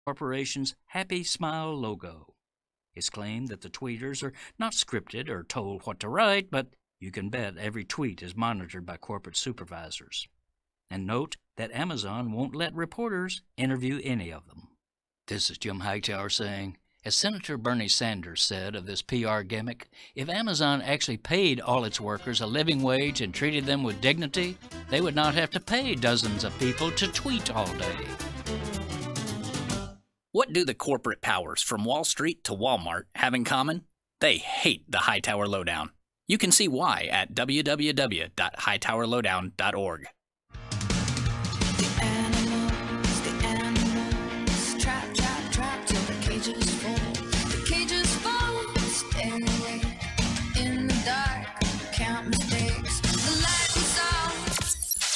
corporation's Happy Smile logo. It's claimed that the tweeters are not scripted or told what to write, but you can bet every tweet is monitored by corporate supervisors. And note that Amazon won't let reporters interview any of them. This is Jim Hightower saying, as Senator Bernie Sanders said of this PR gimmick, if Amazon actually paid all its workers a living wage and treated them with dignity, they would not have to pay dozens of people to tweet all day. What do the corporate powers from Wall Street to Walmart have in common? They hate the Hightower Lowdown. You can see why at www.hightowerlowdown.org.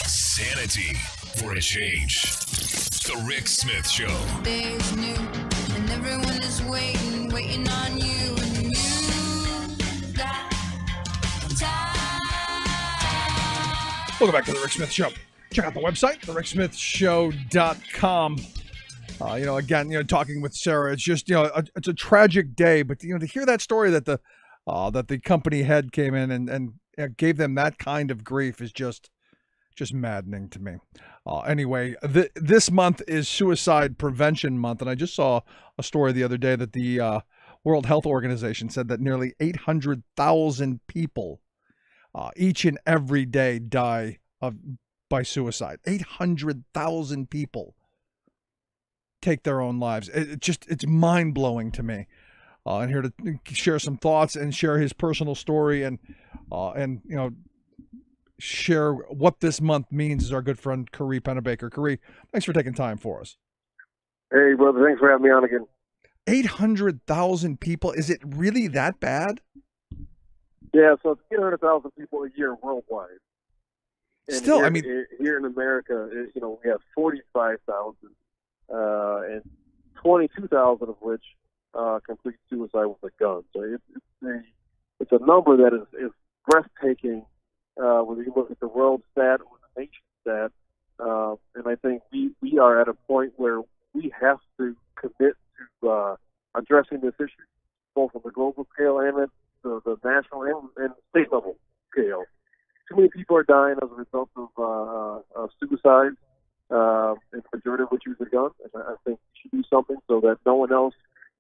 Sanity for a change. The Rick Smith Show. Day is new, and everyone is waiting on you, and you got time. Welcome back to The Rick Smith Show. Check out the website, thericksmithshow.com. Again, talking with Sara, it's just, it's a tragic day, but, to hear that story that the company head came in and gave them that kind of grief is just maddening to me. Anyway, this month is Suicide Prevention Month, and I just saw a story the other day that the World Health Organization said that nearly 800,000 people each and every day die by suicide. 800,000 people take their own lives. It's mind-blowing to me. And here to share some thoughts and share his personal story and share what this month means is our good friend Khary Penebaker. Khary, thanks for taking time for us. Hey, brother, thanks for having me on again. 800,000 people? Is it really that bad? Yeah, so it's 800,000 people a year worldwide. And Still, here in America, we have 45,000, and 22,000 of which complete suicide with a gun. So it's a number that is breathtaking. Whether you look at the world stat or the nation stat, and I think we are at a point where we have to commit to addressing this issue, both on the global scale and at the national and state level scale. Too many people are dying as a result of suicide, and the majority of which use a gun. And I think we should do something so that no one else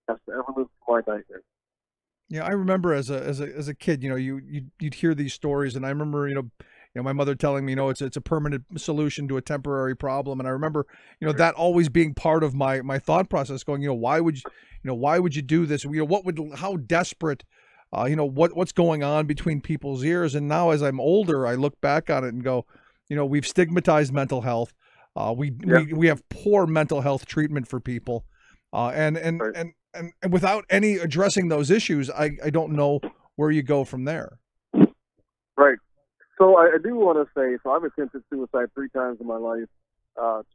has to ever live through my nightmare. Yeah, I remember as a kid, you'd hear these stories, and I remember, my mother telling me, it's a permanent solution to a temporary problem, and I remember, that always being part of my thought process, going, why would you do this? How desperate, what's going on between people's ears? And now, as I'm older, I look back on it and go, we've stigmatized mental health. We have poor mental health treatment for people, and without any addressing those issues, I don't know where you go from there. Right. So I do want to say, I've attempted suicide 3 times in my life,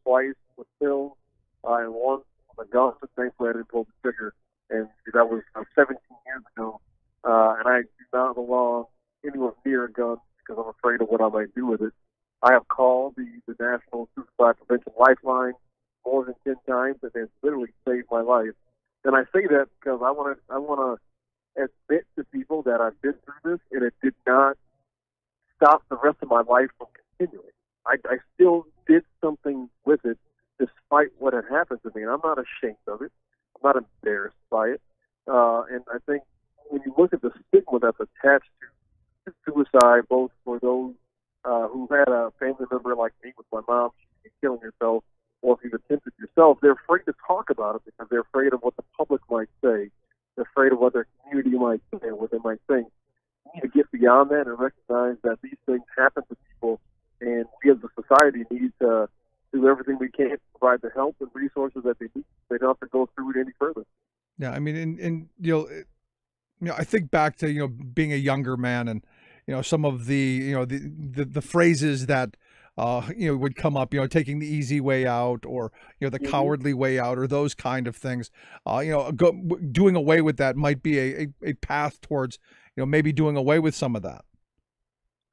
twice with pills, and once with a gun. Thankfully, I didn't pull the trigger, and that was 17 years ago. And I do not belong anywhere near a gun because I'm afraid of what I might do with it. I have called the National Suicide Prevention Lifeline more than 10 times, and it's literally saved my life. And I say that because I want to admit to people that I've been through this, and it did not stop the rest of my life from continuing. I still did something with it despite what had happened to me, and I'm not ashamed of it. I'm not embarrassed by it. And I think when you look at the stigma that's attached to suicide, both for those who had a family member like me with my mom killing herself, or if you've attempted yourself, they're afraid to talk about it because they're afraid of what the public might say. They're afraid of what their community might say or what they might think. We need to get beyond that and recognize that these things happen to people, and we as a society need to do everything we can to provide the help and resources that they need. They don't have to go through it any further. Yeah, I mean, I think back to being a younger man, and some of the the phrases that would come up, taking the easy way out, or the cowardly way out, or those kind of things. Doing away with that might be a path towards maybe doing away with some of that.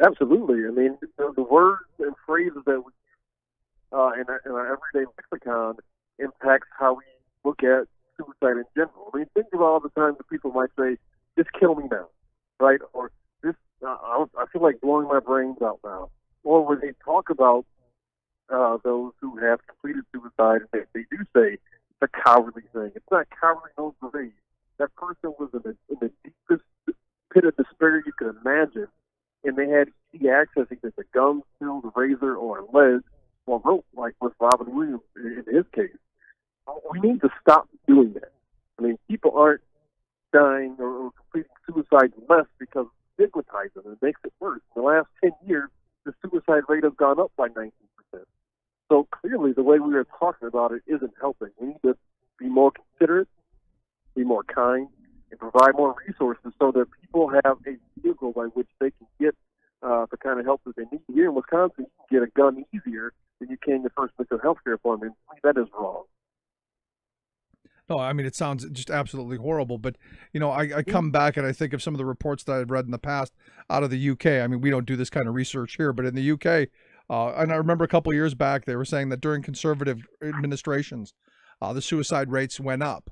Absolutely. I mean, the words and phrases that we in our everyday lexicon impacts how we look at suicide in general. I mean, think of all the times that people might say, "Just kill me now," right? Or "This, I feel like blowing my brains out now." Or when they talk about those who have completed suicide, they do say it's a cowardly thing. It's not cowardly, no way. That person was in the deepest pit of despair you could imagine, and they had easy access either to guns, pills, a razor, or a lead, or rope, like with Robin Williams in his case. We need to stop doing that. I mean, people aren't dying or completing suicide less because of stigmatizing it. It makes it worse. In the last 10 years, the suicide rate has gone up by 19%. So clearly, the way we are talking about it isn't helping. We need to be more considerate, be more kind, and provide more resources so that people have a vehicle by which they can get the kind of help that they need. Here in Wisconsin, you can get a gun easier than you can your first mental health care appointment. That is wrong. No, I mean, it sounds just absolutely horrible. But, I come back and I think of some of the reports that I've read in the past out of the UK. I mean, we don't do this kind of research here, but in the UK, and I remember a couple of years back, they were saying that during conservative administrations, the suicide rates went up.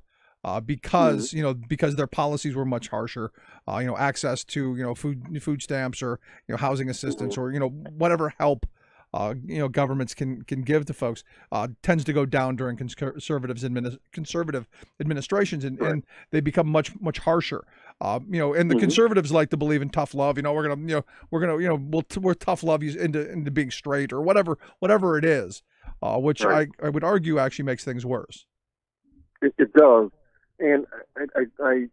Because because their policies were much harsher, access to food stamps or housing assistance or whatever help governments can give to folks tends to go down during conservative administrations, and they become much harsher. And the conservatives like to believe in tough love. We'll tough love you into being straight or whatever it is, which I would argue actually makes things worse. It does. And I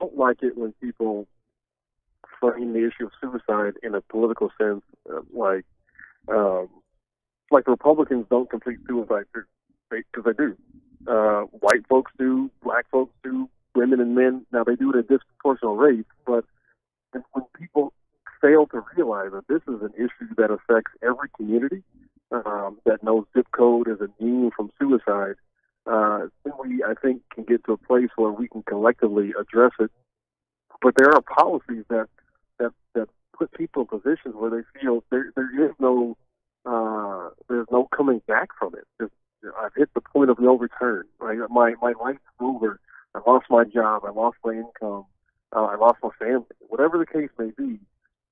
don't like it when people frame the issue of suicide in a political sense, like the Republicans don't complete suicide because they do. White folks do, black folks do, women and men. Now they do it at disproportional rates, but when people fail to realize that this is an issue that affects every community, that no zip code is immune from suicide. Then we, I think, can get to a place where we can collectively address it. But there are policies that put people in positions where they feel there's no coming back from it. I've hit the point of no return. Right, my life's over. I lost my job. I lost my income. I lost my family. Whatever the case may be,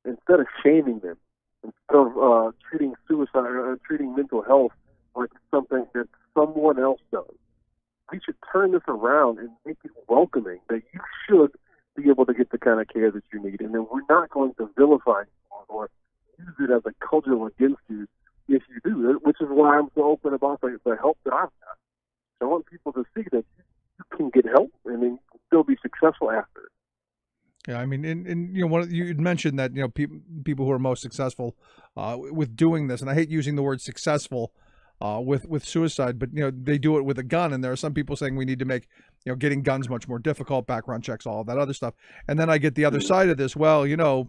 instead of shaming them, instead of treating suicide or treating mental health like something that someone else does, we should turn this around and make it welcoming that you should be able to get the kind of care that you need. And then we're not going to vilify or use it as a cudgel against you if you do, which is why I'm so open about the help that I've got. So I want people to see that you can get help and then still be successful after it. Yeah, I mean, you mentioned that people who are most successful with doing this, and I hate using the word successful with suicide, but they do it with a gun, and there are some people saying we need to make getting guns much more difficult, background checks, all of that other stuff. And then I get the other side of this. Well,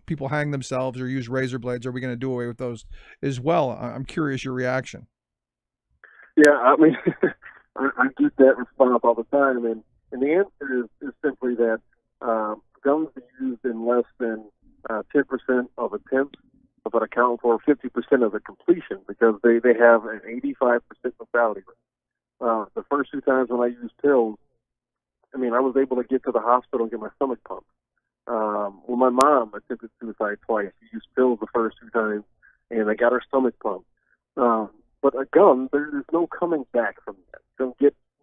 people hang themselves or use razor blades. Are we going to do away with those as well? I'm curious your reaction. Yeah, I mean, I get that response all the time, and the answer is simply that guns are used in less than 10% of attempts, but account for 50% of the completion because they have an 85% mortality rate. The first 2 times when I used pills, I mean, I was able to get to the hospital and get my stomach pumped. Well, my mom attempted suicide twice. She used pills the first 2 times, and I got her stomach pumped. But a gun, there's no coming back from that.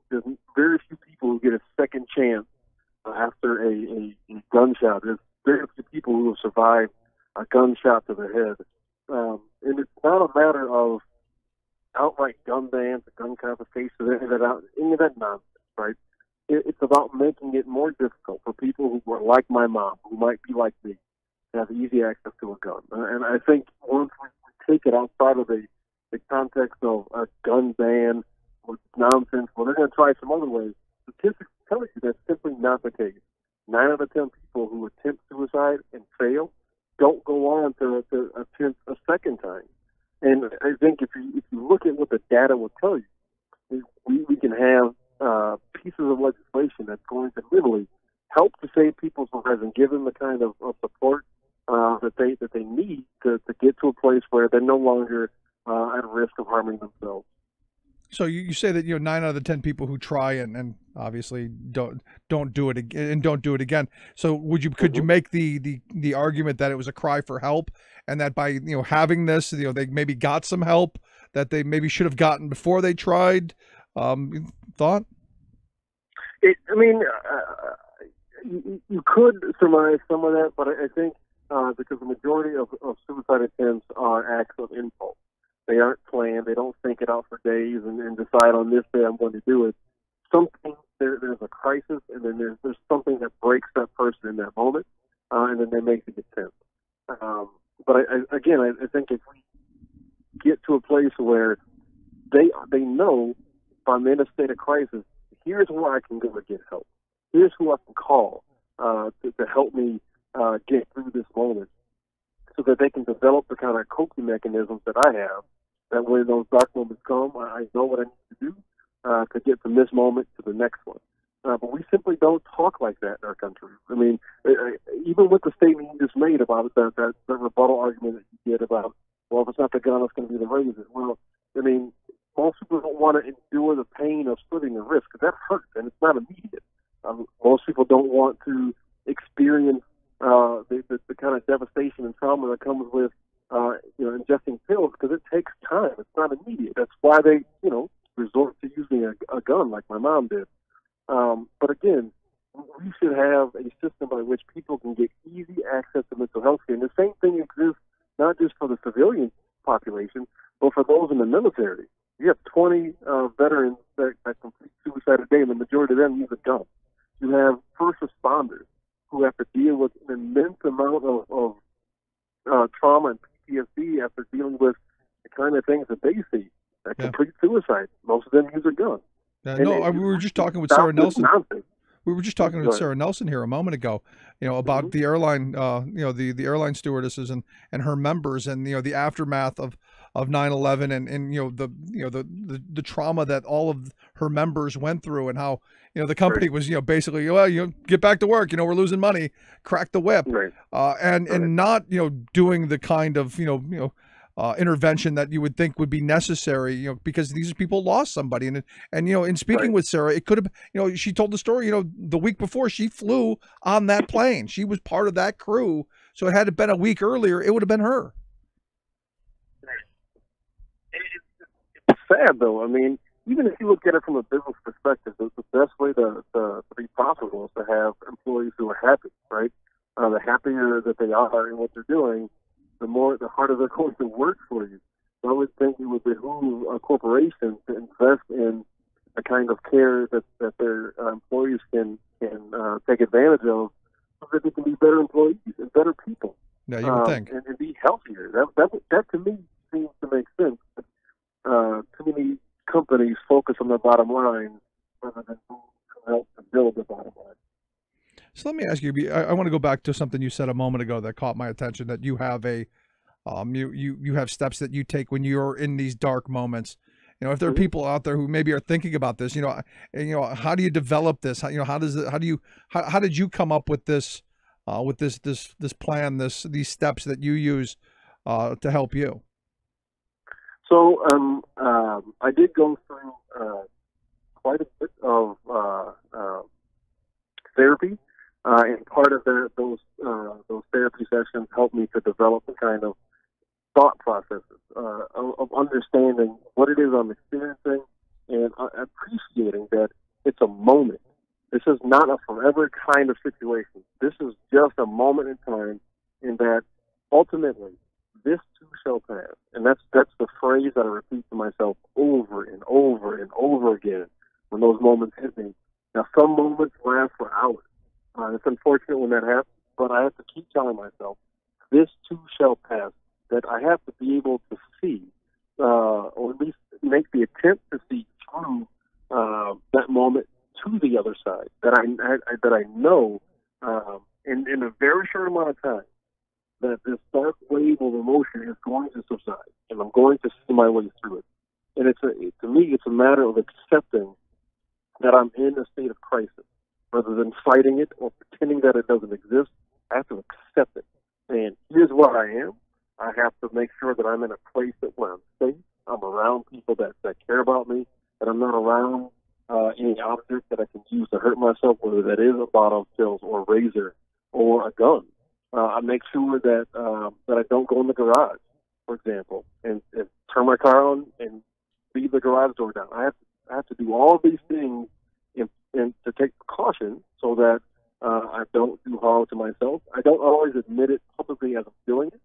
There's very few people who get a second chance after a gunshot. There's very few people who have survived a gunshot to the head. And it's not a matter of outright gun bans, gun confiscation, any of that nonsense, right? It's about making it more difficult for people who are like my mom, who might be like me, to have easy access to a gun. And I think once we take it outside of the context of a gun ban or nonsense, well, they're going to try some other ways. Statistics tell you that's simply not the case. 9 out of 10 people who attempt suicide and fail don't go on to attempt a second time. And I think if you look at what the data will tell you, we can have pieces of legislation that's going to literally help to save people's lives and give them the kind of support that they need to get to a place where they're no longer at risk of harming themselves. So you say that 9 out of the 10 people who try and obviously don't do it again and don't do it again. So could you make the argument that it was a cry for help, and that by having this they maybe got some help that they maybe should have gotten before they tried? Thought? I mean, you could surmise some of that, but I think because the majority of suicide attempts are acts of impulse. They aren't planned. They don't think it out for days and decide on this day I'm going to do it. There's a crisis, and then there's something that breaks that person in that moment, and then they make the attempt. But I think if we get to a place where they know if I'm in a state of crisis, here's where I can go to get help. Here's who I can call to help me get through this moment, so that they can develop the kind of coping mechanisms that I have, that when those dark moments come, I know what I need to do to get from this moment to the next one. But we simply don't talk like that in our country. I mean, even with the statement you just made about that rebuttal argument that you did about, well, if it's not the gun, it's going to be the razor. Well, I mean, most people don't want to endure the pain of splitting the wrist, because that hurts, and it's not immediate. Most people don't want to experience the kind of devastation and trauma that comes with ingesting pills, because it takes time. It's not immediate. That's why they resort to using a gun like my mom did. But again, we should have a system by which people can get easy access to mental health care. And the same thing exists not just for the civilian population, but for those in the military. You have 20 veterans that complete suicide a day, and the majority of them use a gun. You have first responders who have to deal with an immense amount of trauma and PTSD after dealing with the kind of things that they see that complete suicide. Most of them use a gun. We were just talking with Sarah Nelson. We were just talking with Sarah Nelson here a moment ago, about the airline, the airline stewardesses and her members, and the aftermath of 9/11 and the trauma that all of her members went through, and how the company was basically, well, get back to work, we're losing money, crack the whip, and not doing the kind of intervention that you would think would be necessary, because these people lost somebody. And in speaking with Sarah, it could have, she told the story, the week before she flew on that plane. She was part of that crew. So it had been a week earlier, it would have been her. It's sad, though. I mean, even if you look at it from a business perspective, the best way to be profitable is to have employees who are happy, right? The happier that they are in what they're doing, the harder they're going to work for you. So I would think it would behoove a corporation to invest in a kind of care that their employees can take advantage of, so that they can be better employees and better people. Yeah, you would think. And be healthier. That to me seems to make sense. Too many companies focus on the bottom line rather than help to build the bottom line. So let me ask you, I want to go back to something you said a moment ago that caught my attention, that you have you have steps that you take when you're in these dark moments. If there are people out there who maybe are thinking about this, how do you develop this? How did you come up with this plan, these steps that you use to help you? So I did go through quite a bit of therapy. And part of those therapy sessions helped me to develop a kind of thought processes of understanding what it is I'm experiencing, and appreciating that it's a moment. This is not a forever kind of situation. This is just a moment in time, in that ultimately this too shall pass. And that's the phrase that I repeat to myself over and over and over again when those moments hit me. Now, some moments last for hours. It's unfortunate when that happens, but I have to keep telling myself, this too shall pass, that I have to be able to see, or at least make the attempt to see through that moment to the other side, that I know in a very short amount of time that this dark wave of emotion is going to subside, and I'm going to see my way through it. And to me, it's a matter of accepting that I'm in a state of crisis. Rather than fighting it or pretending that it doesn't exist, I have to accept it. And here's where I am. I have to make sure that I'm in a place where I'm safe. I'm around people that care about me. that I'm not around any object that I can use to hurt myself, whether that is a bottle of pills or a razor or a gun. I make sure that I don't go in the garage, for example, and turn my car on and leave the garage door down. I have to do all these things and to take precaution so that I don't do harm to myself. I don't always admit it publicly as I'm doing it,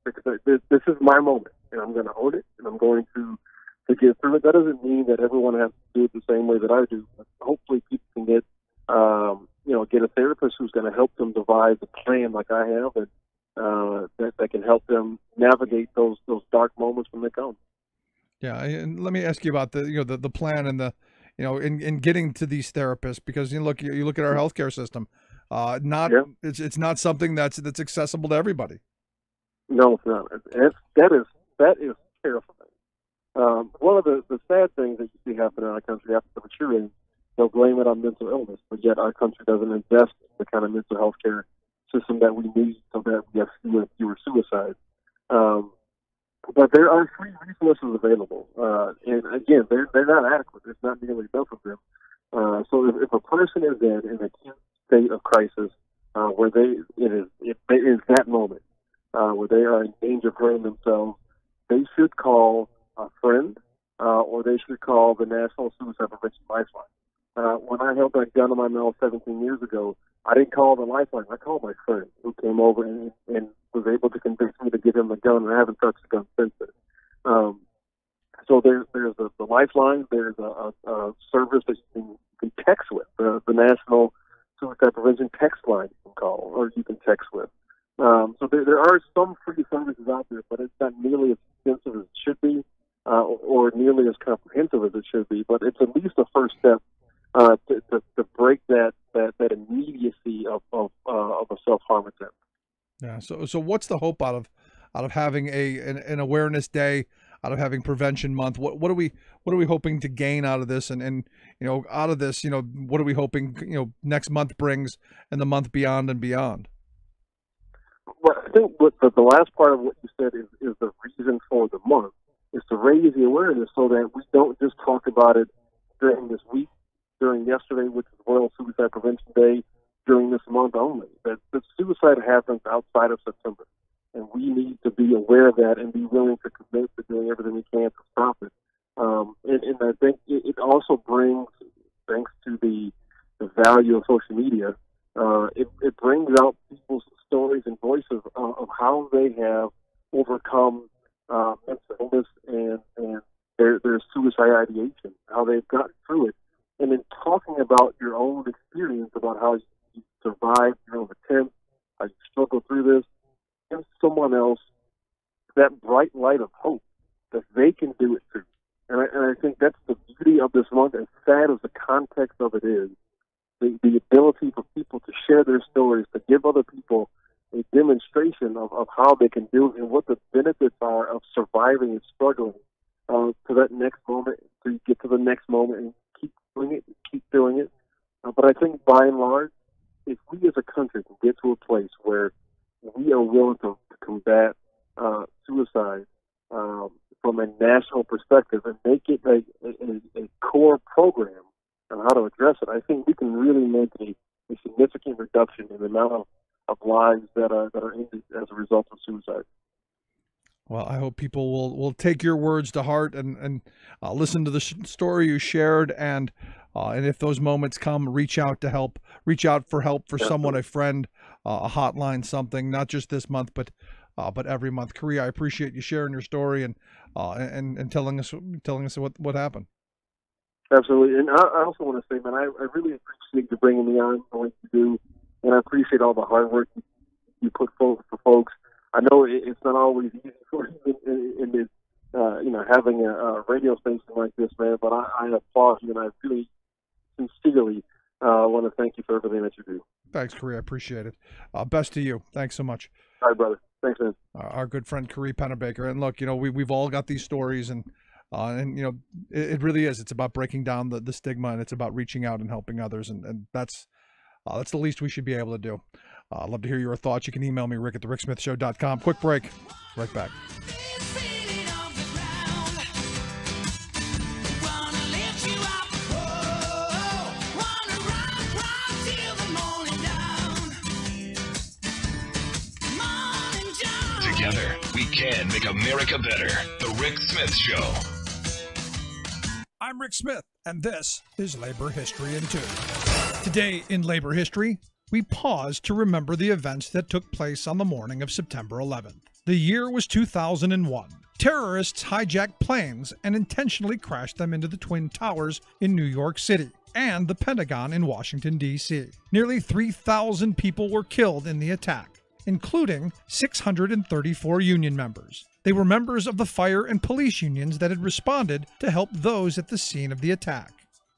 because this is my moment, and I'm going to own it, and I'm going to get through it. That doesn't mean that everyone has to do it the same way that I do. But hopefully, people can get get a therapist who's going to help them devise a plan like I have, and that can help them navigate those dark moments when they come. Yeah, and let me ask you about the plan and the in getting to these therapists, because you look at our healthcare system, it's not something that's accessible to everybody. No, it's not. That is terrifying. One of the sad things that you see happen in our country after the maturing, they'll blame it on mental illness, but yet our country doesn't invest in the kind of mental health care system that we need so that we have fewer suicides. But there are free resources available, and again, they're not adequate. There's not nearly enough of them. So if a person is in an acute state of crisis, where it is that moment where they are in danger of hurting themselves, they should call a friend, or they should call the National Suicide Prevention Lifeline. When I held that gun in my mouth 17 years ago, I didn't call the Lifeline. I called my friend who came over and was able to convince me to give him the gun, and I haven't touched the gun since then. So there's the Lifeline. There's a service that you can text with, the National Suicide Prevention text line you can call, or you can text with. So there are some free services out there, but it's not nearly as extensive as it should be, or nearly as comprehensive as it should be. But it's at least a first step to break that immediacy of a self-harm attempt. Yeah. So what's the hope out of having an awareness day, out of having prevention month? What are we hoping to gain out of this? And out of this, what are we hoping next month brings, and the month beyond and beyond? Well, I think the last part of what you said is the reason for the month, is to raise the awareness so that we don't just talk about it during this week, during yesterday, which is World Suicide Prevention Day, during this month only. That suicide happens outside of September, and we need to be aware of that and be willing to commit to doing everything we can to stop it. And I think it also brings, thanks to the value of social media, it brings out people's stories and voices of how they have overcome mental illness and their suicide ideation, how they've gotten through it. And then talking about your own experience, about how you survived your own attempt, how you struggled through this, give someone else that bright light of hope that they can do it too. And I think that's the beauty of this month, as sad as the context of it is, the ability for people to share their stories, to give other people a demonstration of how they can do it and what the benefits are of surviving and struggling to that next moment, so you get to the next moment and keep doing it. But I think by and large, if we as a country can get to a place where we are willing to combat suicide from a national perspective and make it a core program on how to address it, I think we can really make a significant reduction in the amount of lives that are ended as a result of suicide. Well, I hope people will take your words to heart and listen to the story you shared, and if those moments come, reach out for help for someone, a friend, a hotline, something, not just this month, but every month. Khary, I appreciate you sharing your story and telling us what happened. Absolutely, and I also want to say, man, I really appreciate you bringing me on the way you do, and I appreciate all the hard work you put forward for folks. I know it's not always easy for you in this, having a radio station like this, man, but I applaud you, and I really sincerely want to thank you for everything that you do. Thanks, Khary. I appreciate it. Best to you. Thanks so much. All right, brother. Thanks, man. Our good friend Khary Penebaker. And look, we've all got these stories, and it really is. It's about breaking down the stigma, and it's about reaching out and helping others, and that's the least we should be able to do. I'd love to hear your thoughts. You can email me, rick@thericksmithshow.com. Quick break. Right back. Together, we can make America better. The Rick Smith Show. I'm Rick Smith, and this is Labor History in 2. Today in Labor History, we pause to remember the events that took place on the morning of September 11th. The year was 2001. Terrorists hijacked planes and intentionally crashed them into the Twin Towers in New York City and the Pentagon in Washington, D.C. Nearly 3,000 people were killed in the attack, including 634 union members. They were members of the fire and police unions that had responded to help those at the scene of the attack.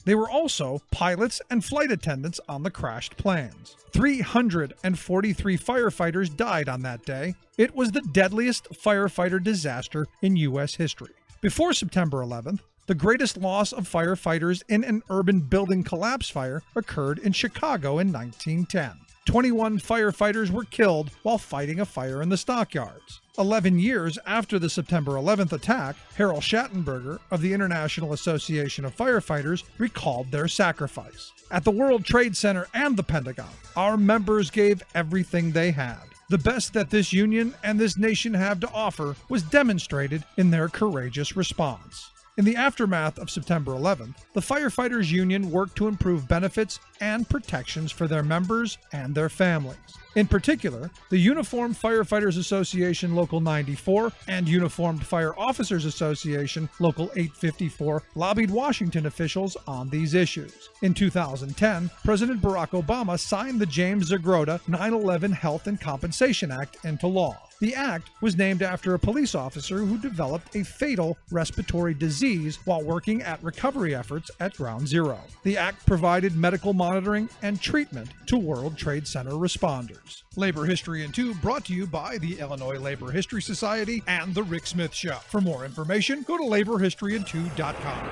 They were also pilots and flight attendants on the crashed planes. 343 firefighters died on that day. It was the deadliest firefighter disaster in U.S. history. Before September 11th, the greatest loss of firefighters in an urban building collapse fire occurred in Chicago in 1910. 21 firefighters were killed while fighting a fire in the stockyards. 11 years after the September 11th attack, Harold Schattenberger of the International Association of Firefighters recalled their sacrifice. At the World Trade Center and the Pentagon, our members gave everything they had. The best that this union and this nation have to offer was demonstrated in their courageous response. In the aftermath of September 11th, the Firefighters Union worked to improve benefits and protections for their members and their families. In particular, the Uniformed Firefighters Association Local 94 and Uniformed Fire Officers Association Local 854 lobbied Washington officials on these issues. In 2010, President Barack Obama signed the James Zagrota 9/11 Health and Compensation Act into law. The act was named after a police officer who developed a fatal respiratory disease while working at recovery efforts at Ground Zero. The act provided medical monitoring and treatment to World Trade Center responders. Labor History in 2 brought to you by the Illinois Labor History Society and The Rick Smith Show. For more information, go to laborhistoryin2.com.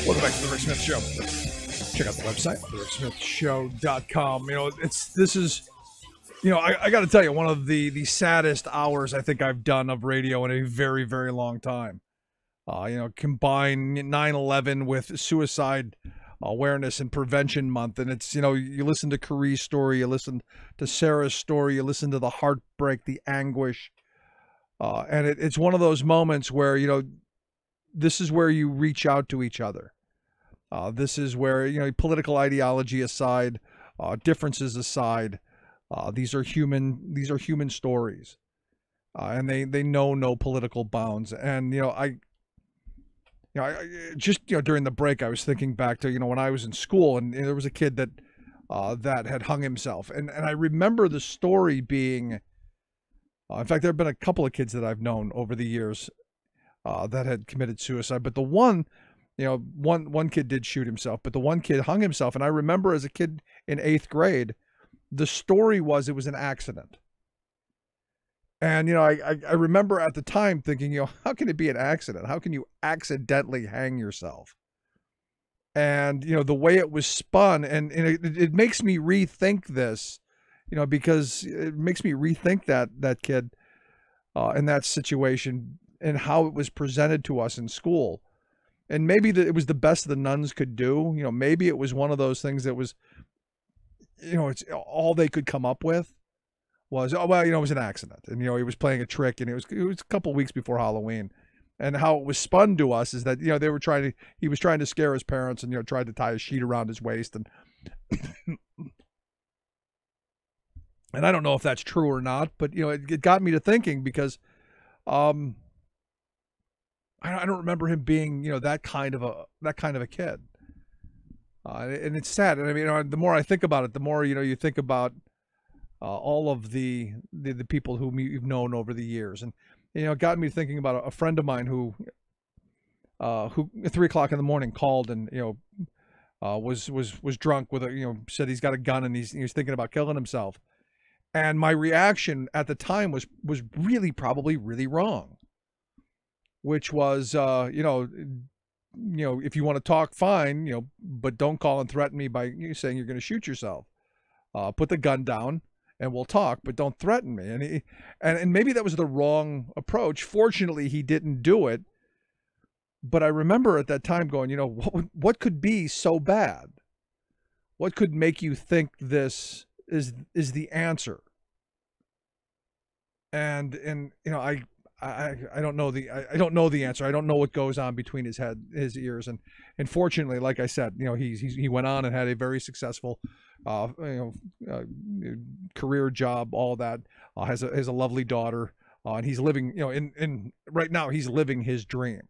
Welcome back to the Rick Smith Show. Check out the website, thericksmithshow.com. You know, I got to tell you, one of the saddest hours I think I've done of radio in a very, very long time. Combine 9/11 with Suicide Awareness and Prevention Month. And it's, you listen to Khary's story, you listen to Sara's story, you listen to the heartbreak, the anguish. And it's one of those moments where, this is where you reach out to each other. This is where, political ideology aside, differences aside, these are human stories, and they know no political bounds. And during the break, I was thinking back to when I was in school, and there was a kid that had hung himself, and I remember the story being. In fact, there have been a couple of kids that I've known over the years that had committed suicide, but the one kid did shoot himself, but the one kid hung himself. And I remember as a kid in 8th grade, the story was it was an accident. And, I remember at the time thinking, how can it be an accident? How can you accidentally hang yourself? And, the way it was spun, and it makes me rethink this, because it makes me rethink that kid in that situation and how it was presented to us in school. And maybe it was the best the nuns could do. Maybe it was one of those things that was, it's all they could come up with was, it was an accident. And, he was playing a trick, and it was a couple of weeks before Halloween. And how it was spun to us is that, he was trying to scare his parents and, tried to tie a sheet around his waist. And, and I don't know if that's true or not, but, it got me to thinking because, I don't remember him being, that kind of a kid. And it's sad. And I mean, the more I think about it, the more, you think about all of the people whom you've known over the years. And, it got me thinking about a friend of mine who at 3:00 in the morning called and, was drunk with said he's got a gun and he's thinking about killing himself. And my reaction at the time was probably really wrong. Which was, if you want to talk, fine, but don't call and threaten me by saying you're going to shoot yourself. Put the gun down and we'll talk, but don't threaten me. And maybe that was the wrong approach. Fortunately, he didn't do it. But I remember at that time going, what could be so bad? What could make you think this is the answer? And I don't know I don't know the answer. I don't know what goes on between his ears, and fortunately, like I said, he went on and had a very successful career job, all that. Has a lovely daughter, and he's living, in right now he's living his dream.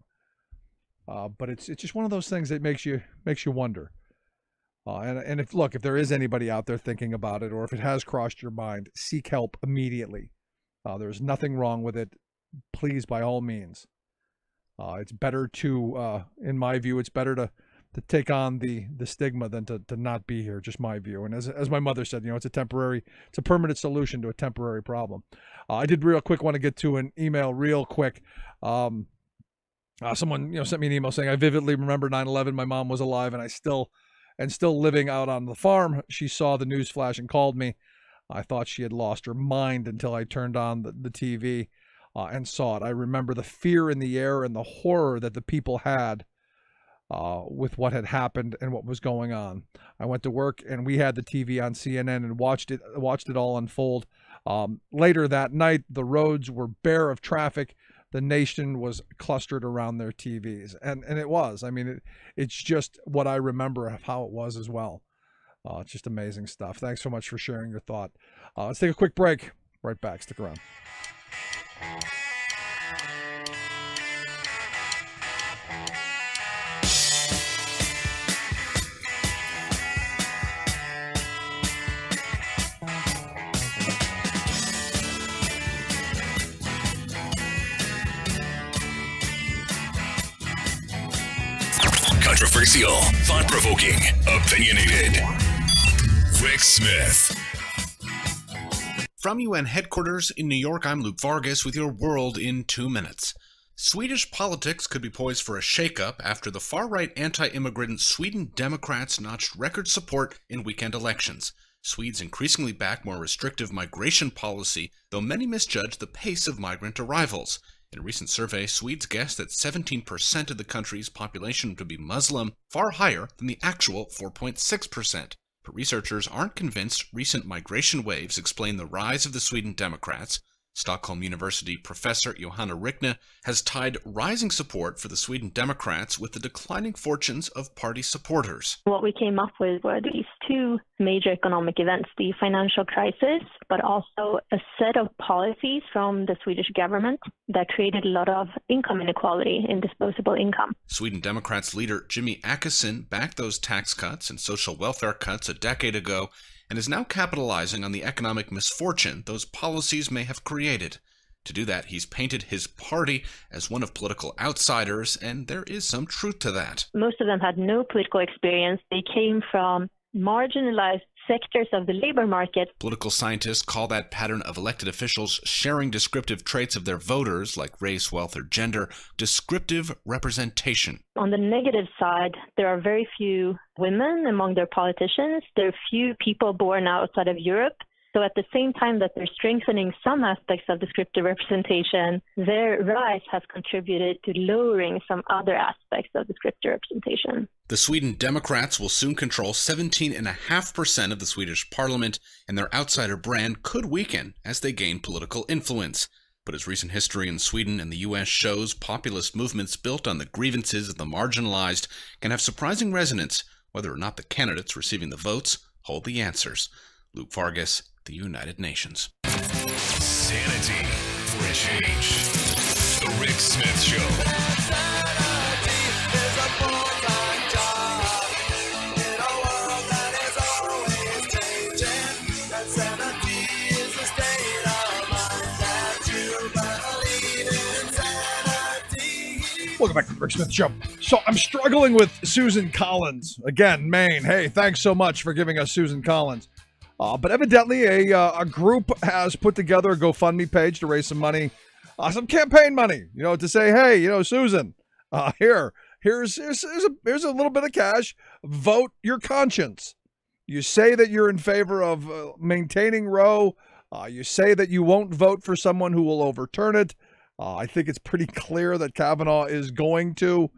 But it's just one of those things that makes you wonder. And if there is anybody out there thinking about it, or if it has crossed your mind, seek help immediately. There's nothing wrong with it. Please, by all means. It's better to, in my view, it's better to take on the stigma than to not be here. Just my view. And as my mother said, it's a permanent solution to a temporary problem. I did real quick want to get to an email real quick. Someone, sent me an email saying, I vividly remember 9/11. My mom was alive and still living out on the farm. She saw the news flash and called me. I thought she had lost her mind until I turned on the TV and saw it. I remember the fear in the air and the horror that the people had with what had happened and what was going on. I went to work and we had the TV on CNN and watched it all unfold. Later that night, the roads were bare of traffic. The nation was clustered around their TVs. And it was. I mean, it's just what I remember of how it was as well. It's just amazing stuff. Thanks so much for sharing your thought. Let's take a quick break. Right back. Stick around. Controversial, thought-provoking, opinionated. Rick Smith. From UN headquarters in New York, I'm Luke Vargas with your World in 2 minutes. Swedish politics could be poised for a shakeup after the far-right anti-immigrant Sweden Democrats notched record support in weekend elections. Swedes increasingly back more restrictive migration policy, though many misjudge the pace of migrant arrivals. In a recent survey, Swedes guessed that 17% of the country's population would be Muslim, far higher than the actual 4.6%. But researchers aren't convinced recent migration waves explain the rise of the Sweden Democrats. Stockholm University professor Johanna Rickne has tied rising support for the Sweden Democrats with the declining fortunes of party supporters. What we came up with were these two major economic events, the financial crisis, but also a set of policies from the Swedish government that created a lot of income inequality in disposable income. Sweden Democrats leader Jimmy Åkesson backed those tax cuts and social welfare cuts a decade ago, and is now capitalizing on the economic misfortune those policies may have created. To do that, he's painted his party as one of political outsiders, and there is some truth to that. Most of them had no political experience. They came from marginalized sectors of the labor market. Political scientists call that pattern of elected officials sharing descriptive traits of their voters, like race, wealth, or gender, descriptive representation. On the negative side, there are very few women among their politicians. There are few people born outside of Europe. So at the same time that they're strengthening some aspects of descriptive representation, their rise has contributed to lowering some other aspects of descriptive representation. The Sweden Democrats will soon control 17.5% of the Swedish parliament, and their outsider brand could weaken as they gain political influence. But as recent history in Sweden and the U.S. shows, populist movements built on the grievances of the marginalized can have surprising resonance, whether or not the candidates receiving the votes hold the answers. Luke Vargas, the United Nations. Sanity for a change. The Rick Smith Show. Welcome back to the Rick Smith Show. So I'm struggling with Susan Collins. Again, Maine. Hey, thanks so much for giving us Susan Collins. But evidently a group has put together a GoFundMe page to raise some money, some campaign money, to say, hey, Susan, here's a little bit of cash. Vote your conscience. You say that you're in favor of maintaining Roe. You say that you won't vote for someone who will overturn it. I think it's pretty clear that Kavanaugh is going to.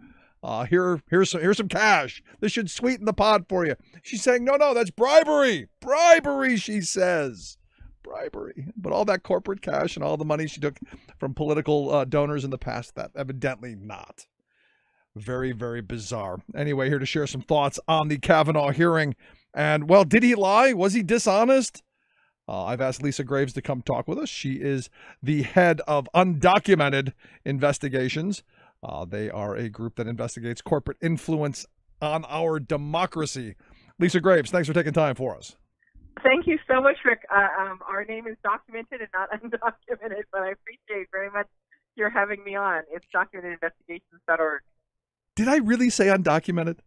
Here's some cash. This should sweeten the pot for you. She's saying, no, that's bribery. Bribery, she says. Bribery. But all that corporate cash and all the money she took from political donors in the past, that evidently not. Very, very bizarre. Anyway, here to share some thoughts on the Kavanaugh hearing. And, well, did he lie? Was he dishonest? I've asked Lisa Graves to come talk with us. She is the head of Undocumented Investigations. They are a group that investigates corporate influence on our democracy. Lisa Graves, thanks for taking time for us. Thank you so much, Rick. Our name is documented and not undocumented, but I appreciate very much your having me on. It's documentedinvestigations.org. Did I really say undocumented?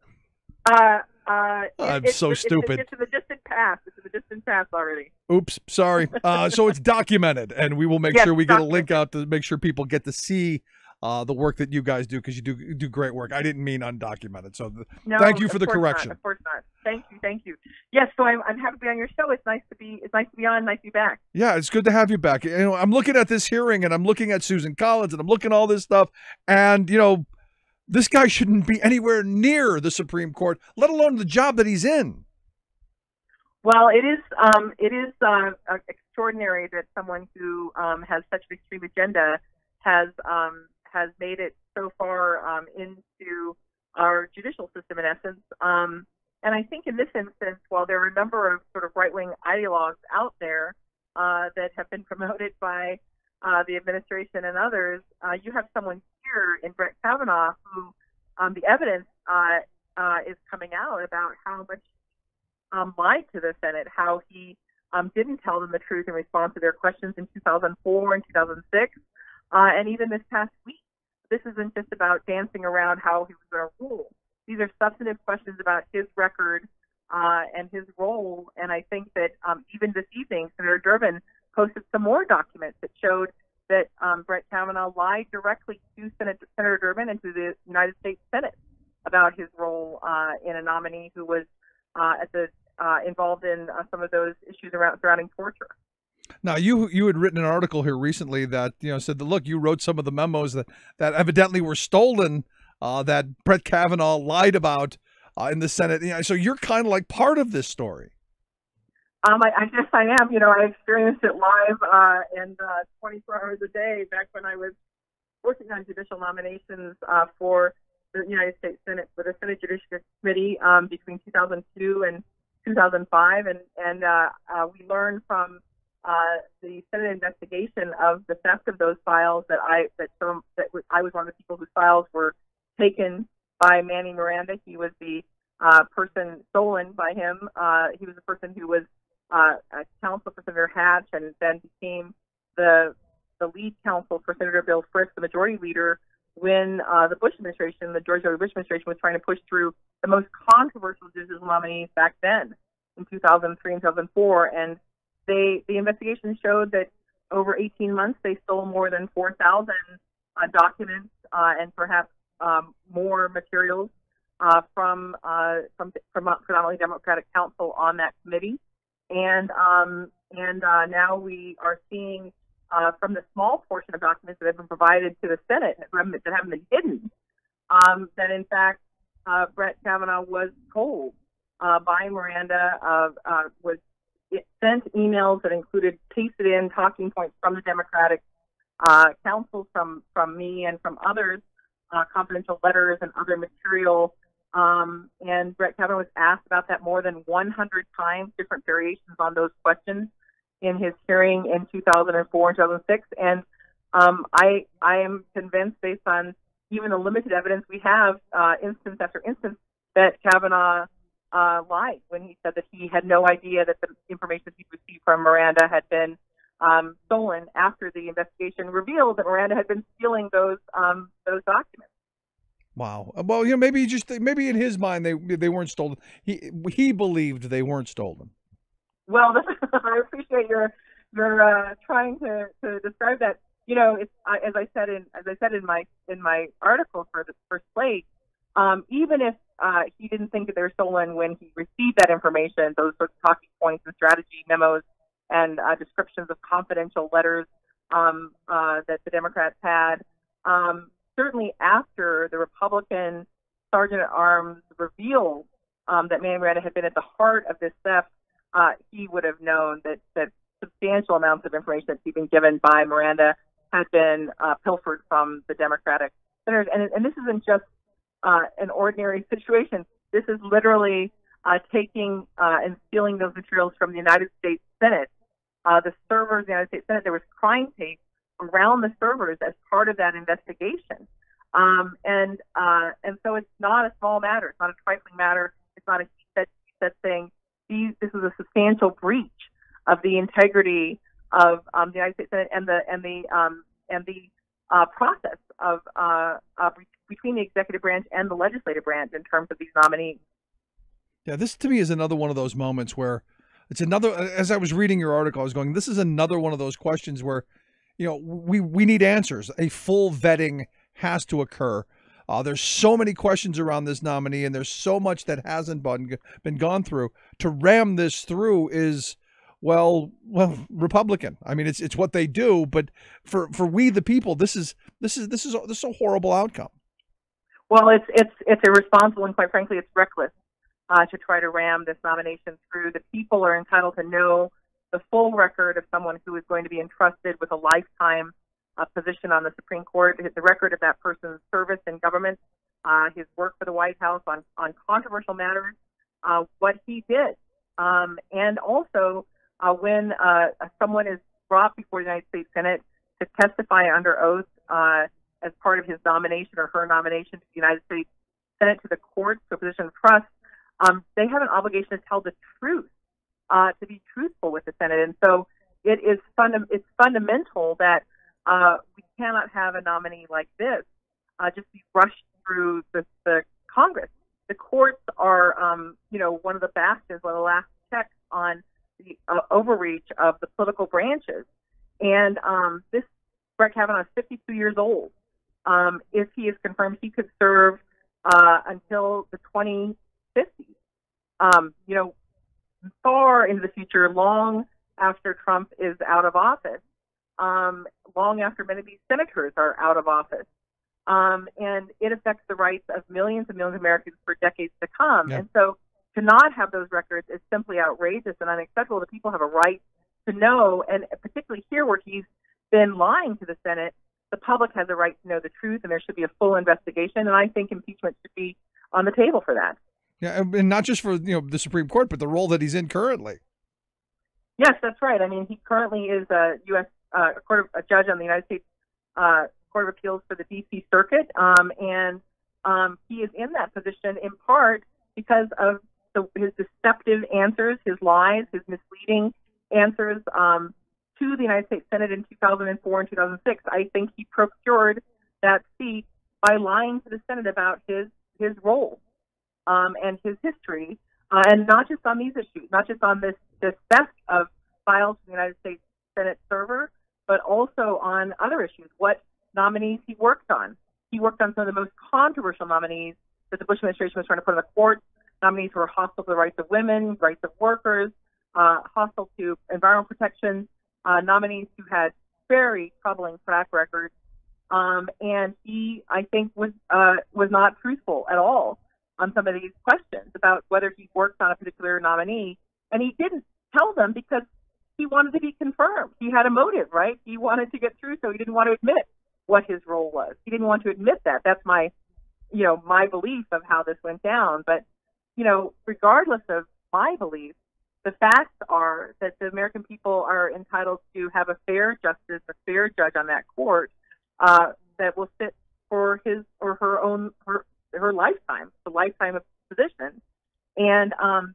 I'm so stupid. It's in the distant past. It's in the distant past already. Oops, sorry. So it's documented, and we will make sure we get a link out to make sure people get to see the work that you guys do, because you do great work. I didn't mean undocumented. So thank you for the correction. Of course not. Thank you. Yes, so I'm happy to be on your show. It's nice to be on. Nice to be back. Yeah, it's good to have you back. You know, I'm looking at this hearing, and I'm looking at Susan Collins, and I'm looking at all this stuff, and this guy shouldn't be anywhere near the Supreme Court, let alone the job that he's in. Well, it is extraordinary that someone who has such an extreme agenda has made it so far into our judicial system, in essence. And I think in this instance, while there are a number of sort of right-wing ideologues out there that have been promoted by the administration and others, you have someone here in Brett Kavanaugh who the evidence is coming out about how much lied to the Senate, how he didn't tell them the truth in response to their questions in 2004 and 2006, and even this past week. This isn't just about dancing around how he was going to rule. These are substantive questions about his record and his role. And I think that even this evening, Senator Durbin posted some more documents that showed that Brett Kavanaugh lied directly to Senator Durbin and to the United States Senate about his role in a nominee who was involved in some of those issues surrounding torture. Now, you had written an article here recently that said that, look, you wrote some of the memos that evidently were stolen, that Brett Kavanaugh lied about in the Senate. So you're kind of like part of this story. I guess I am. I experienced it live and 24 hours a day back when I was working on judicial nominations for the United States Senate, for the Senate Judiciary Committee between 2002 and 2005, and we learned from the Senate investigation of the theft of those files that I was one of the people whose files were taken by Manny Miranda. He was the person stolen by him. He was the person who was counsel for Senator Hatch, and then became the lead counsel for Senator Bill Frist, the majority leader, when the Bush administration, the George W. Bush administration, was trying to push through the most controversial judicial nominees back then in 2003 and 2004. And the investigation showed that over 18 months, they stole more than 4,000 documents and perhaps more materials from predominantly Democratic counsel on that committee. And now we are seeing from the small portion of documents that have been provided to the Senate that haven't been hidden, that in fact Brett Kavanaugh was told by Miranda, it sent emails that included pasted in talking points from the Democratic counsel, from me and from others, confidential letters and other material. And Brett Kavanaugh was asked about that more than 100 times, different variations on those questions in his hearing in 2004 and 2006. And I am convinced, based on even the limited evidence we have, instance after instance, that Kavanaugh lied when he said that he had no idea that the information he received from Miranda had been stolen after the investigation revealed that Miranda had been stealing those documents. Wow. Well, maybe in his mind they weren't stolen. He believed they weren't stolen. Well, I appreciate your trying to describe that. It's as I said in my article for the first Slate, even if he didn't think that they were stolen when he received that information, those sorts of talking points and strategy memos and descriptions of confidential letters that the Democrats had. Certainly after the Republican Sergeant at Arms revealed that Manny Miranda had been at the heart of this theft, he would have known that substantial amounts of information that's been given by Miranda had been pilfered from the Democratic senators. And this isn't just an ordinary situation. This is literally taking and stealing those materials from the United States Senate. The servers in the United States Senate, there was crime tape around the servers as part of that investigation. And so it's not a small matter. It's not a trifling matter. It's not a he said thing. This is a substantial breach of the integrity of the United States Senate and the process of between the executive branch and the legislative branch in terms of these nominees. Yeah, this to me is another one of those moments where it's another. As I was reading your article, I was going, "This is another one of those questions where, we need answers. A full vetting has to occur." There's so many questions around this nominee, and there's so much that hasn't been gone through. To ram this through is, well, Republican. I mean, it's what they do. But for we the people, this is a horrible outcome. Well, it's irresponsible, and quite frankly, it's reckless to try to ram this nomination through. The people are entitled to know the full record of someone who is going to be entrusted with a lifetime position on the Supreme Court, the record of that person's service in government, his work for the White House on controversial matters, what he did. And also when someone is brought before the United States Senate to testify under oath as part of his nomination or her nomination to the United States Senate to the court to a position of trust, they have an obligation to tell the truth, to be truthful with the Senate. And so it's fundamental that we cannot have a nominee like this just be rushed through the Congress. The courts are, one of the bastions, one of the last checks on the overreach of the political branches. And this Brett Kavanaugh is 52 years old. If he is confirmed, he could serve until the 2050s. Far into the future, long after Trump is out of office, long after many of these senators are out of office. And it affects the rights of millions and millions of Americans for decades to come. Yeah. And so to not have those records is simply outrageous and unacceptable. The people have a right to know, and particularly here where he's been lying to the Senate, the public has a right to know the truth, and there should be a full investigation. And I think impeachment should be on the table for that. Yeah, and not just for the Supreme Court, but the role that he's in currently. Yes, that's right. I mean, he currently is a U.S. A judge on the United States Court of Appeals for the D.C. Circuit, and he is in that position in part because of his deceptive answers, his lies, his misleading answers to the United States Senate in 2004 and 2006. I think he procured that seat by lying to the Senate about his role and his history, and not just on these issues, not just on this theft of files from the United States Senate server, but also on other issues, what nominees he worked on. He worked on some of the most controversial nominees that the Bush administration was trying to put in the court, nominees who were hostile to the rights of women, rights of workers, hostile to environmental protection, nominees who had very troubling track records. And he, I think, was not truthful at all on some of these questions about whether he worked on a particular nominee. And he didn't tell them because he wanted to be confirmed. He had a motive, right? He wanted to get through, so he didn't want to admit what his role was. He didn't want to admit that. That's my belief of how this went down. But, regardless of my belief, the facts are that the American people are entitled to have a fair justice, a fair judge on that court that will sit for his or her lifetime, the lifetime of position. And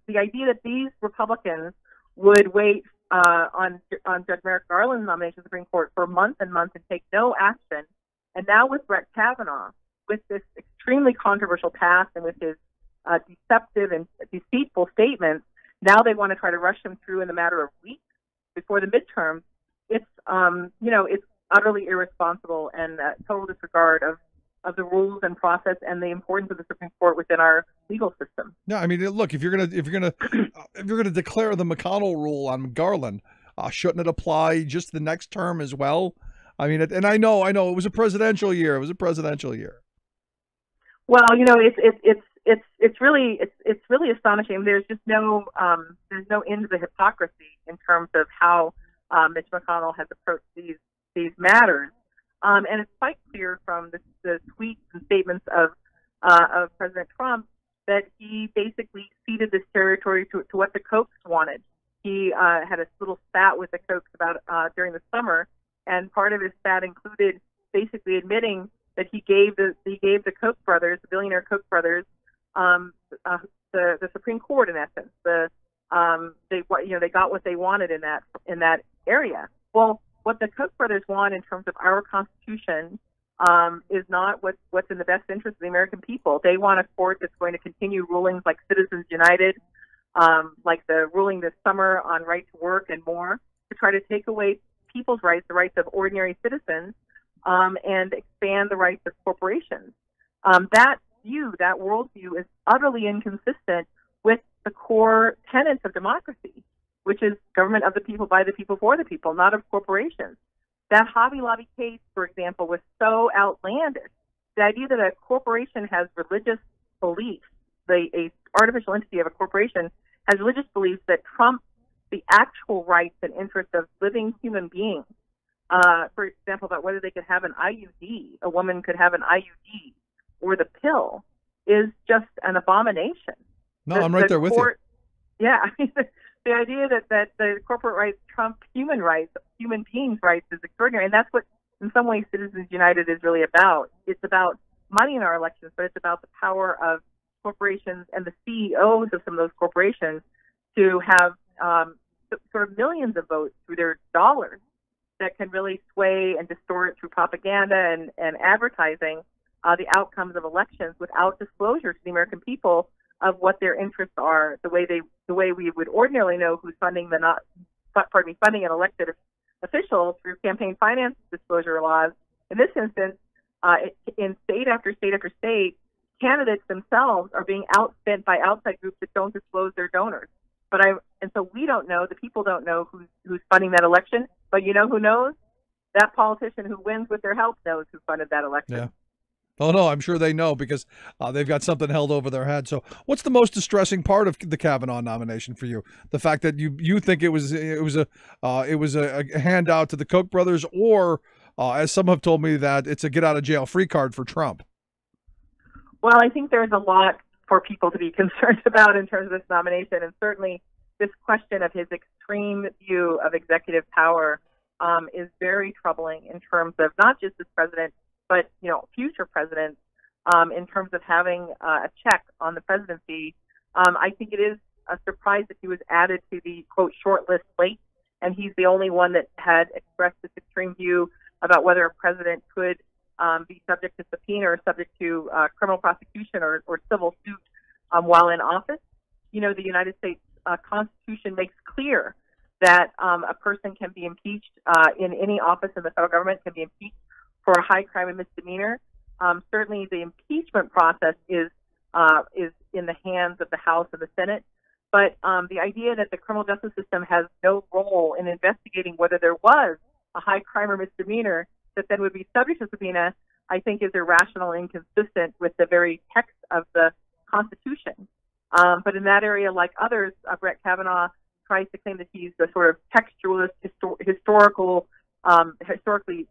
the idea that these Republicans would wait on Judge Merrick Garland's nomination to the Supreme Court for months and months and take no action, and now with Brett Kavanaugh, with this extremely controversial past and with his deceptive and deceitful statements, now they want to try to rush him through in a matter of weeks before the midterm. It's utterly irresponsible and total disregard of the rules and process and the importance of the Supreme Court within our legal system. No, I mean, look, if you're gonna declare the McConnell rule on Garland, shouldn't it apply just the next term as well? I mean, and I know it was a presidential year. It was a presidential year. Well, it's really astonishing. There's just no end to the hypocrisy in terms of how Mitch McConnell has approached these matters, and it's quite clear from the tweets and statements of President Trump that he basically ceded this territory to what the Kochs wanted. He had a little spat with the Kochs about during the summer, and part of his spat included basically admitting that he gave the Koch brothers, the billionaire Koch brothers, the Supreme Court in essence. They got what they wanted in that area. Well, what the Koch brothers want in terms of our Constitution is not what's in the best interest of the American people. They want a court that's going to continue rulings like Citizens United, like the ruling this summer on right to work and more, to try to take away people's rights, the rights of ordinary citizens, and expand the rights of corporations. That worldview is utterly inconsistent with the core tenets of democracy, which is government of the people, by the people, for the people, not of corporations. That Hobby Lobby case, for example, was so outlandish. The idea that a corporation has religious beliefs, a artificial entity of a corporation has religious beliefs that trump the actual rights and interests of living human beings. For example, about whether they could have an IUD, a woman could have an IUD, or the pill, is just an abomination. No, I'm right there with you. Yeah, I mean, the idea that the corporate rights trump human rights, human beings' rights, is extraordinary, and that's what, in some ways, Citizens United is really about. It's about money in our elections, but it's about the power of corporations and the CEOs of some of those corporations to have sort of millions of votes through their dollars that can really sway and distort through propaganda and advertising the outcomes of elections without disclosure to the American people of what their interests are, the way we would ordinarily know who's funding funding an elected official through campaign finance disclosure laws. In this instance, in state after state after state, candidates themselves are being outspent by outside groups that don't disclose their donors. And so we don't know, the people don't know who's funding that election, but you know who knows? That politician who wins with their help knows who funded that election. Yeah. Oh, no, I'm sure they know because they've got something held over their head. So what's the most distressing part of the Kavanaugh nomination for you? The fact that you think it was a handout to the Koch brothers, or as some have told me, that it's a get out of jail free card for Trump? Well, I think there's a lot for people to be concerned about in terms of this nomination, and certainly this question of his extreme view of executive power is very troubling in terms of not just this president, but future presidents, in terms of having a check on the presidency. I think it is a surprise that he was added to the quote short list late, and he's the only one that had expressed this extreme view about whether a president could be subject to subpoena or subject to criminal prosecution or civil suit while in office. The United States Constitution makes clear that a person can be impeached in any office in the federal government, can be impeached for a high crime and misdemeanor. Certainly the impeachment process is in the hands of the House and the Senate. But the idea that the criminal justice system has no role in investigating whether there was a high crime or misdemeanor that then would be subject to subpoena, I think is irrational and inconsistent with the very text of the Constitution. But in that area, like others, Brett Kavanaugh tries to claim that he's a sort of textualist, historically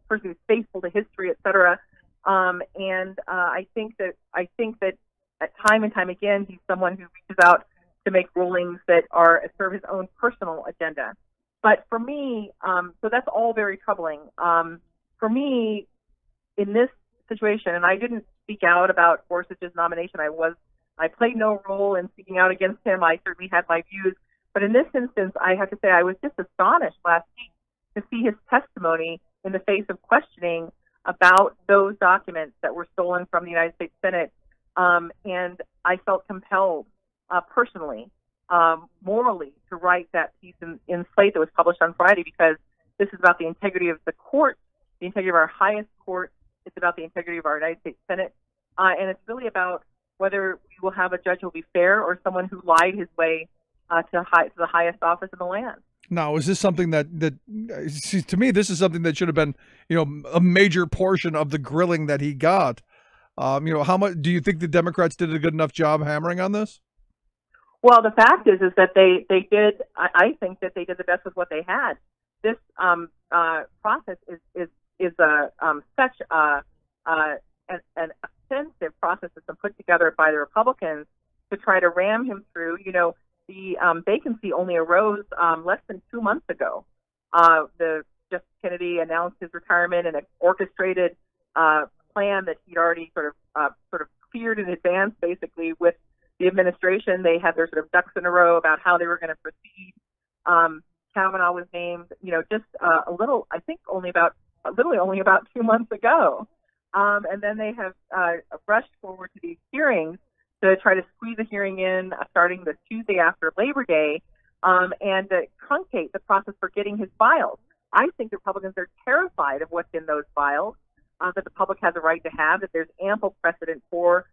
person who's faithful to history, etc. And I think that at time and time again, he's someone who reaches out to make rulings that serve his own personal agenda. But for me, so that's all very troubling. For me, in this situation, and I didn't speak out about Gorsuch's nomination. I played no role in speaking out against him. I certainly had my views. But in this instance, I have to say I was just astonished last week to see his testimony in the face of questioning about those documents that were stolen from the United States Senate. And I felt compelled personally, morally, to write that piece in Slate that was published on Friday, because this is about the integrity of the court, the integrity of our highest court, It's about the integrity of our United States Senate. And it's really about whether we will have a judge who will be fair or someone who lied his way to the highest office in the land. Now, is this something that see, to me, this is something that should have been, a major portion of the grilling that he got. How much do you think the Democrats did a good enough job hammering on this? Well, the fact is that they did. I think that they did the best with what they had. This process is such an offensive process that's been put together by the Republicans to try to ram him through. The vacancy only arose less than 2 months ago. Justice Kennedy announced his retirement in an orchestrated plan that he'd already sort of cleared in advance, basically with the administration. They had their sort of ducks in a row about how they were going to proceed. Kavanaugh was named, just literally only about 2 months ago. And then they have rushed forward to these hearings to try to squeeze a hearing in starting the Tuesday after Labor Day and to truncate the process for getting his files. I think the Republicans are terrified of what's in those files, that the public has a right to have, that there's ample precedent for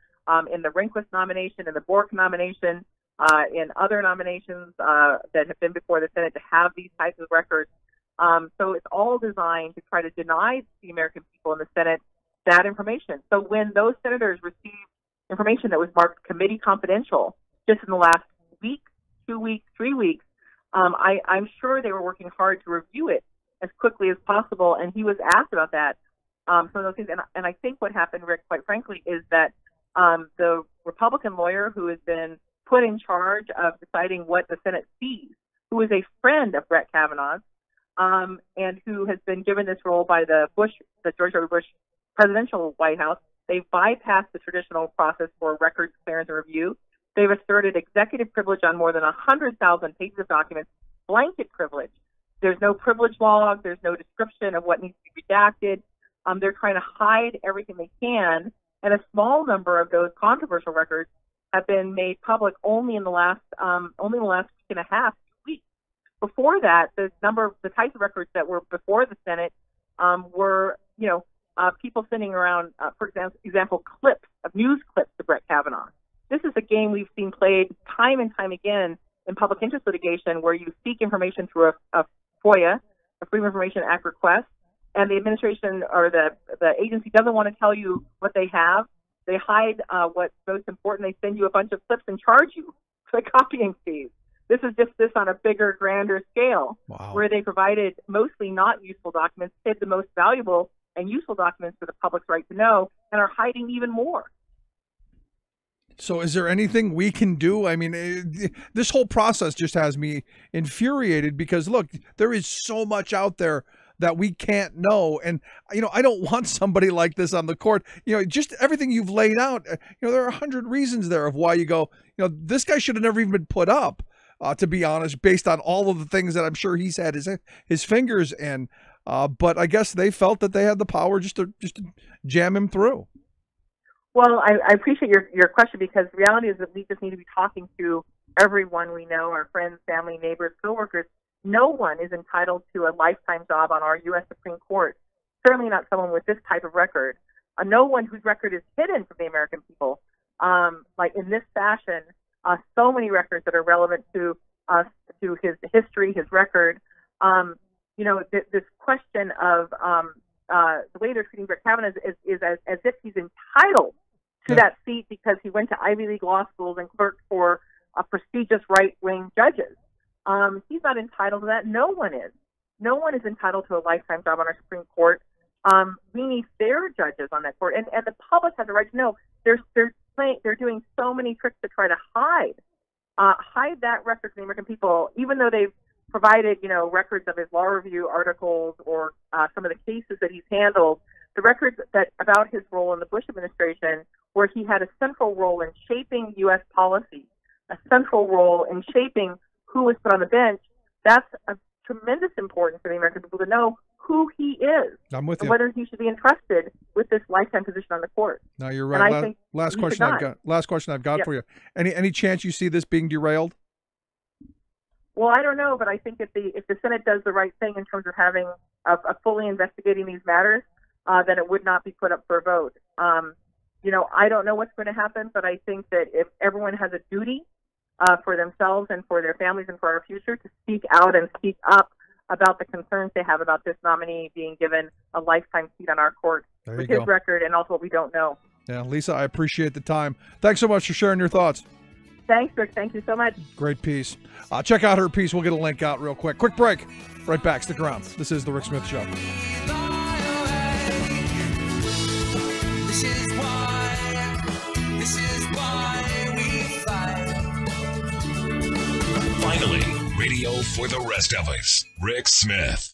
in the Rehnquist nomination, in the Bork nomination, in other nominations that have been before the Senate to have these types of records. So it's all designed to try to deny the American people in the Senate that information. So when those senators received information that was marked committee confidential just in the last week, 2 weeks, 3 weeks, I'm sure they were working hard to review it as quickly as possible. And he was asked about that. Some of those things. And I think what happened, Rick, quite frankly, is that the Republican lawyer who has been put in charge of deciding what the Senate sees, who is a friend of Brett Kavanaugh's, and who has been given this role by the George W. Bush presidential White House. They've bypassed the traditional process for records clearance and review. They've asserted executive privilege on more than 100,000 pages of documents, blanket privilege. There's no privilege log. There's no description of what needs to be redacted. They're trying to hide everything they can, and a small number of those controversial records have been made public only in the last week and a half, 2 weeks. Before that, the types of records that were before the Senate were, people sending around, for example, news clips to Brett Kavanaugh. This is a game we've seen played time and time again in public interest litigation, where you seek information through a FOIA, a Freedom of Information Act request, and the administration or the agency doesn't want to tell you what they have. They hide what's most important. They send you a bunch of clips and charge you for the copying fees. This is just this on a bigger, grander scale, where they provided mostly not useful documents, hid the most valuable and useful documents for the public's right to know, and are hiding even more. So is there anything we can do? I mean, this whole process just has me infuriated because, look, there is so much out there that we can't know. And, I don't want somebody like this on the court. Just everything you've laid out, there are 100 reasons there of why you go, this guy should have never even been put up, to be honest, based on all of the things that I'm sure he's had his fingers in. But I guess they felt that they had the power just to jam him through. Well, I appreciate your question, because the reality is that we just need to be talking to everyone we know, our friends, family, neighbors, coworkers. No one is entitled to a lifetime job on our U.S. Supreme Court, certainly not someone with this type of record. No one whose record is hidden from the American people, like in this fashion. So many records that are relevant to his history, his record. This question of the way they're treating Brett Kavanaugh is as if he's entitled to that seat because he went to Ivy League law schools and clerked for prestigious right-wing judges. He's not entitled to that. No one is. No one is entitled to a lifetime job on our Supreme Court. We need fair judges on that court, and the public has a right to know. They're doing so many tricks to try to hide that record from the American people, even though they've provided, records of his law review articles or some of the cases that he's handled. The records about his role in the Bush administration, where he had a central role in shaping U.S. policy, a central role in shaping who was put on the bench. That's of tremendous importance for the American people to know who he is. I'm with and you. Whether he should be entrusted with this lifetime position on the court. No, you're right. And I think last question I've got for you. Any chance you see this being derailed? Well, I don't know, but I think if the Senate does the right thing in terms of having fully investigating these matters, then it would not be put up for a vote. I don't know what's going to happen, but I think that if everyone has a duty for themselves and for their families and for our future to speak out and speak up about the concerns they have about this nominee being given a lifetime seat on our court with his record and also what we don't know. Yeah, Lisa, I appreciate the time. Thanks so much for sharing your thoughts. Thanks, Rick. Thank you so much. Great piece. Check out her piece. We'll get a link out real quick. Quick break. Right back. Stick around. This is The Rick Smith Show. This is why we fight. Finally, radio for the rest of us. Rick Smith.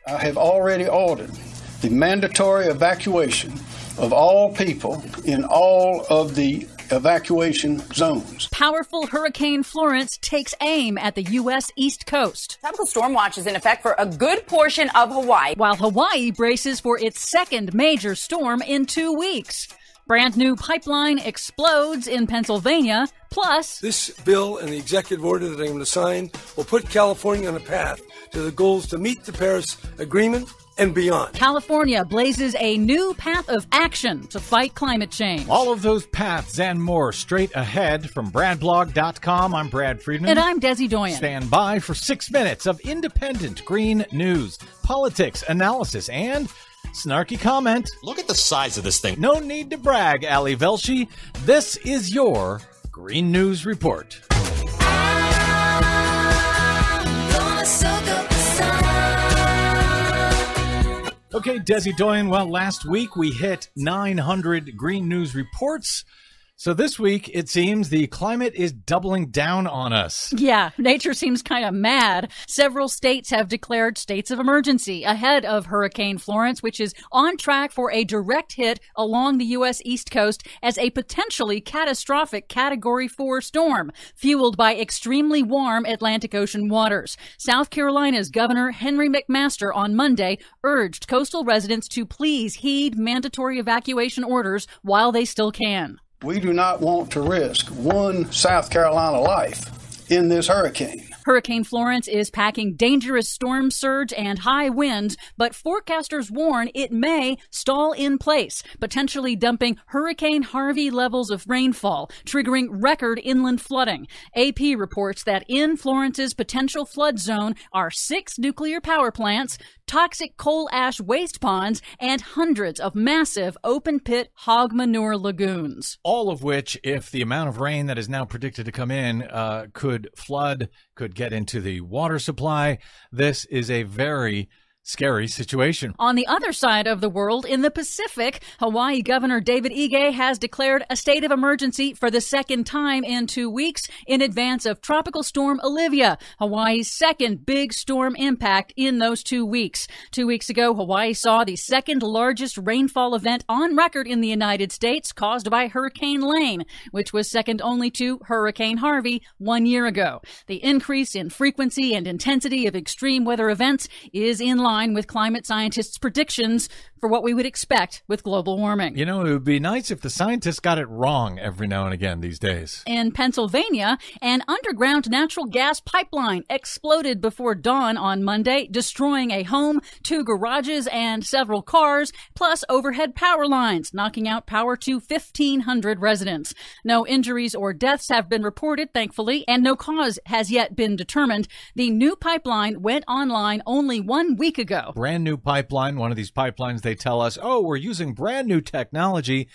I have already ordered the mandatory evacuation of all people in all of the evacuation zones. Powerful Hurricane Florence takes aim at the U.S. East Coast. Tropical storm watch is in effect for a good portion of Hawaii, while Hawaii braces for its second major storm in 2 weeks. Brand new pipeline explodes in Pennsylvania. Plus, this bill and the executive order that I'm going to sign will put California on a path to the goals to meet the Paris Agreement and beyond. California blazes a new path of action to fight climate change. All of those paths and more straight ahead from BradBlog.com. I'm Brad Friedman. And I'm Desi Doyen. Stand by for 6 minutes of independent green news, politics, analysis, and snarky comment. Look at the size of this thing. No need to brag, Ali Velshi. This is your Green News Report. Okay, Desi Doyen, well, last week we hit 900 Green News Reports. So this week, it seems the climate is doubling down on us. Yeah, nature seems kind of mad. Several states have declared states of emergency ahead of Hurricane Florence, which is on track for a direct hit along the U.S. East Coast as a potentially catastrophic Category 4 storm, fueled by extremely warm Atlantic Ocean waters. South Carolina's Governor Henry McMaster on Monday urged coastal residents to please heed mandatory evacuation orders while they still can. We do not want to risk one South Carolina life in this hurricane. Hurricane Florence is packing dangerous storm surge and high winds, but forecasters warn it may stall in place, potentially dumping Hurricane Harvey levels of rainfall, triggering record inland flooding. AP reports that in Florence's potential flood zone are 6 nuclear power plants, toxic coal ash waste ponds, and hundreds of massive open-pit hog manure lagoons. All of which, if the amount of rain that is now predicted to come in could flood, could get into the water supply. This is a very scary situation. On the other side of the world, in the Pacific, Hawaii Governor David Ige has declared a state of emergency for the second time in 2 weeks in advance of Tropical Storm Olivia, Hawaii's second big storm impact in those 2 weeks. 2 weeks ago, Hawaii saw the second largest rainfall event on record in the United States caused by Hurricane Lane, which was second only to Hurricane Harvey 1 year ago. The increase in frequency and intensity of extreme weather events is in line with climate scientists' predictions for what we would expect with global warming. You know, it would be nice if the scientists got it wrong every now and again these days. In Pennsylvania, an underground natural gas pipeline exploded before dawn on Monday, destroying a home, 2 garages, and several cars, plus overhead power lines, knocking out power to 1,500 residents. No injuries or deaths have been reported, thankfully, and no cause has yet been determined. The new pipeline went online only 1 week ago. Brand new pipeline, one of these pipelines, they tell us, oh, we're using brand new technology.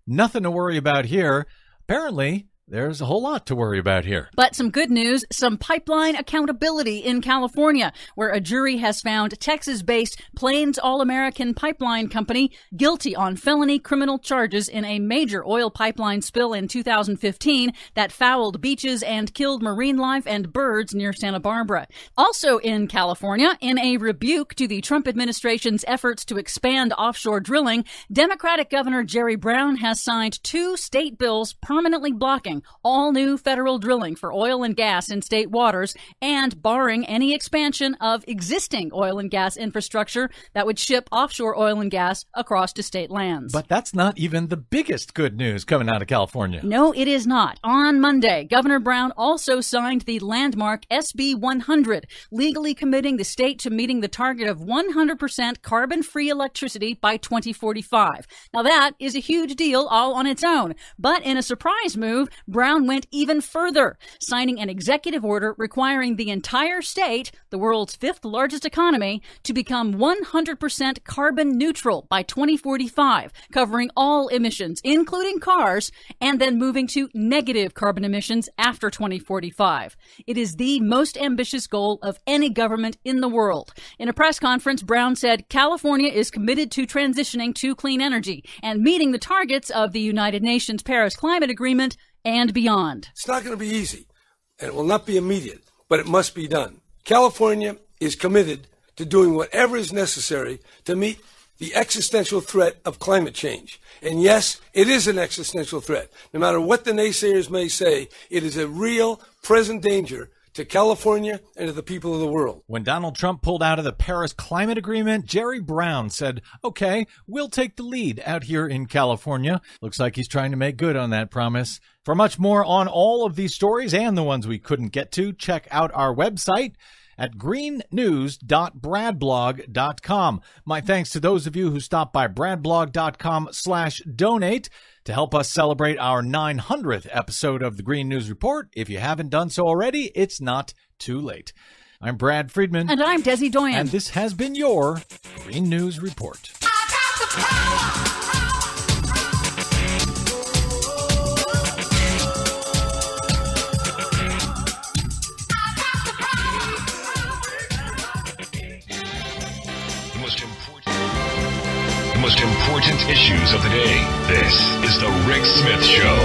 Nothing to worry about here. Apparently, there's a whole lot to worry about here. But some good news, some pipeline accountability in California, where a jury has found Texas-based Plains All-American Pipeline Company guilty on felony criminal charges in a major oil pipeline spill in 2015 that fouled beaches and killed marine life and birds near Santa Barbara. Also in California, in a rebuke to the Trump administration's efforts to expand offshore drilling, Democratic Governor Jerry Brown has signed 2 state bills permanently blocking banning all new federal drilling for oil and gas in state waters and barring any expansion of existing oil and gas infrastructure that would ship offshore oil and gas across to state lands. But that's not even the biggest good news coming out of California. No, it is not. On Monday, Governor Brown also signed the landmark SB 100, legally committing the state to meeting the target of 100% carbon-free electricity by 2045. Now that is a huge deal all on its own. But in a surprise move, Brown went even further, signing an executive order requiring the entire state, the world's fifth largest economy, to become 100% carbon neutral by 2045, covering all emissions, including cars, and then moving to negative carbon emissions after 2045. It is the most ambitious goal of any government in the world. In a press conference, Brown said California is committed to transitioning to clean energy and meeting the targets of the United Nations Paris Climate Agreement and beyond. It's not going to be easy, and it will not be immediate, but it must be done. California is committed to doing whatever is necessary to meet the existential threat of climate change. And yes, it is an existential threat. No matter what the naysayers may say, it is a real present danger to California and to the people of the world. When Donald Trump pulled out of the Paris Climate Agreement, Jerry Brown said, okay, we'll take the lead out here in California. Looks like he's trying to make good on that promise. For much more on all of these stories and the ones we couldn't get to, check out our website at greennews.bradblog.com. My thanks to those of you who stopped by bradblog.com/donate to help us celebrate our 900th episode of the Green News Report. If you haven't done so already, it's not too late. I'm Brad Friedman. And I'm Desi Doyen. And this has been your Green News Report. The most important issues of the day. This is the Rick Smith Show.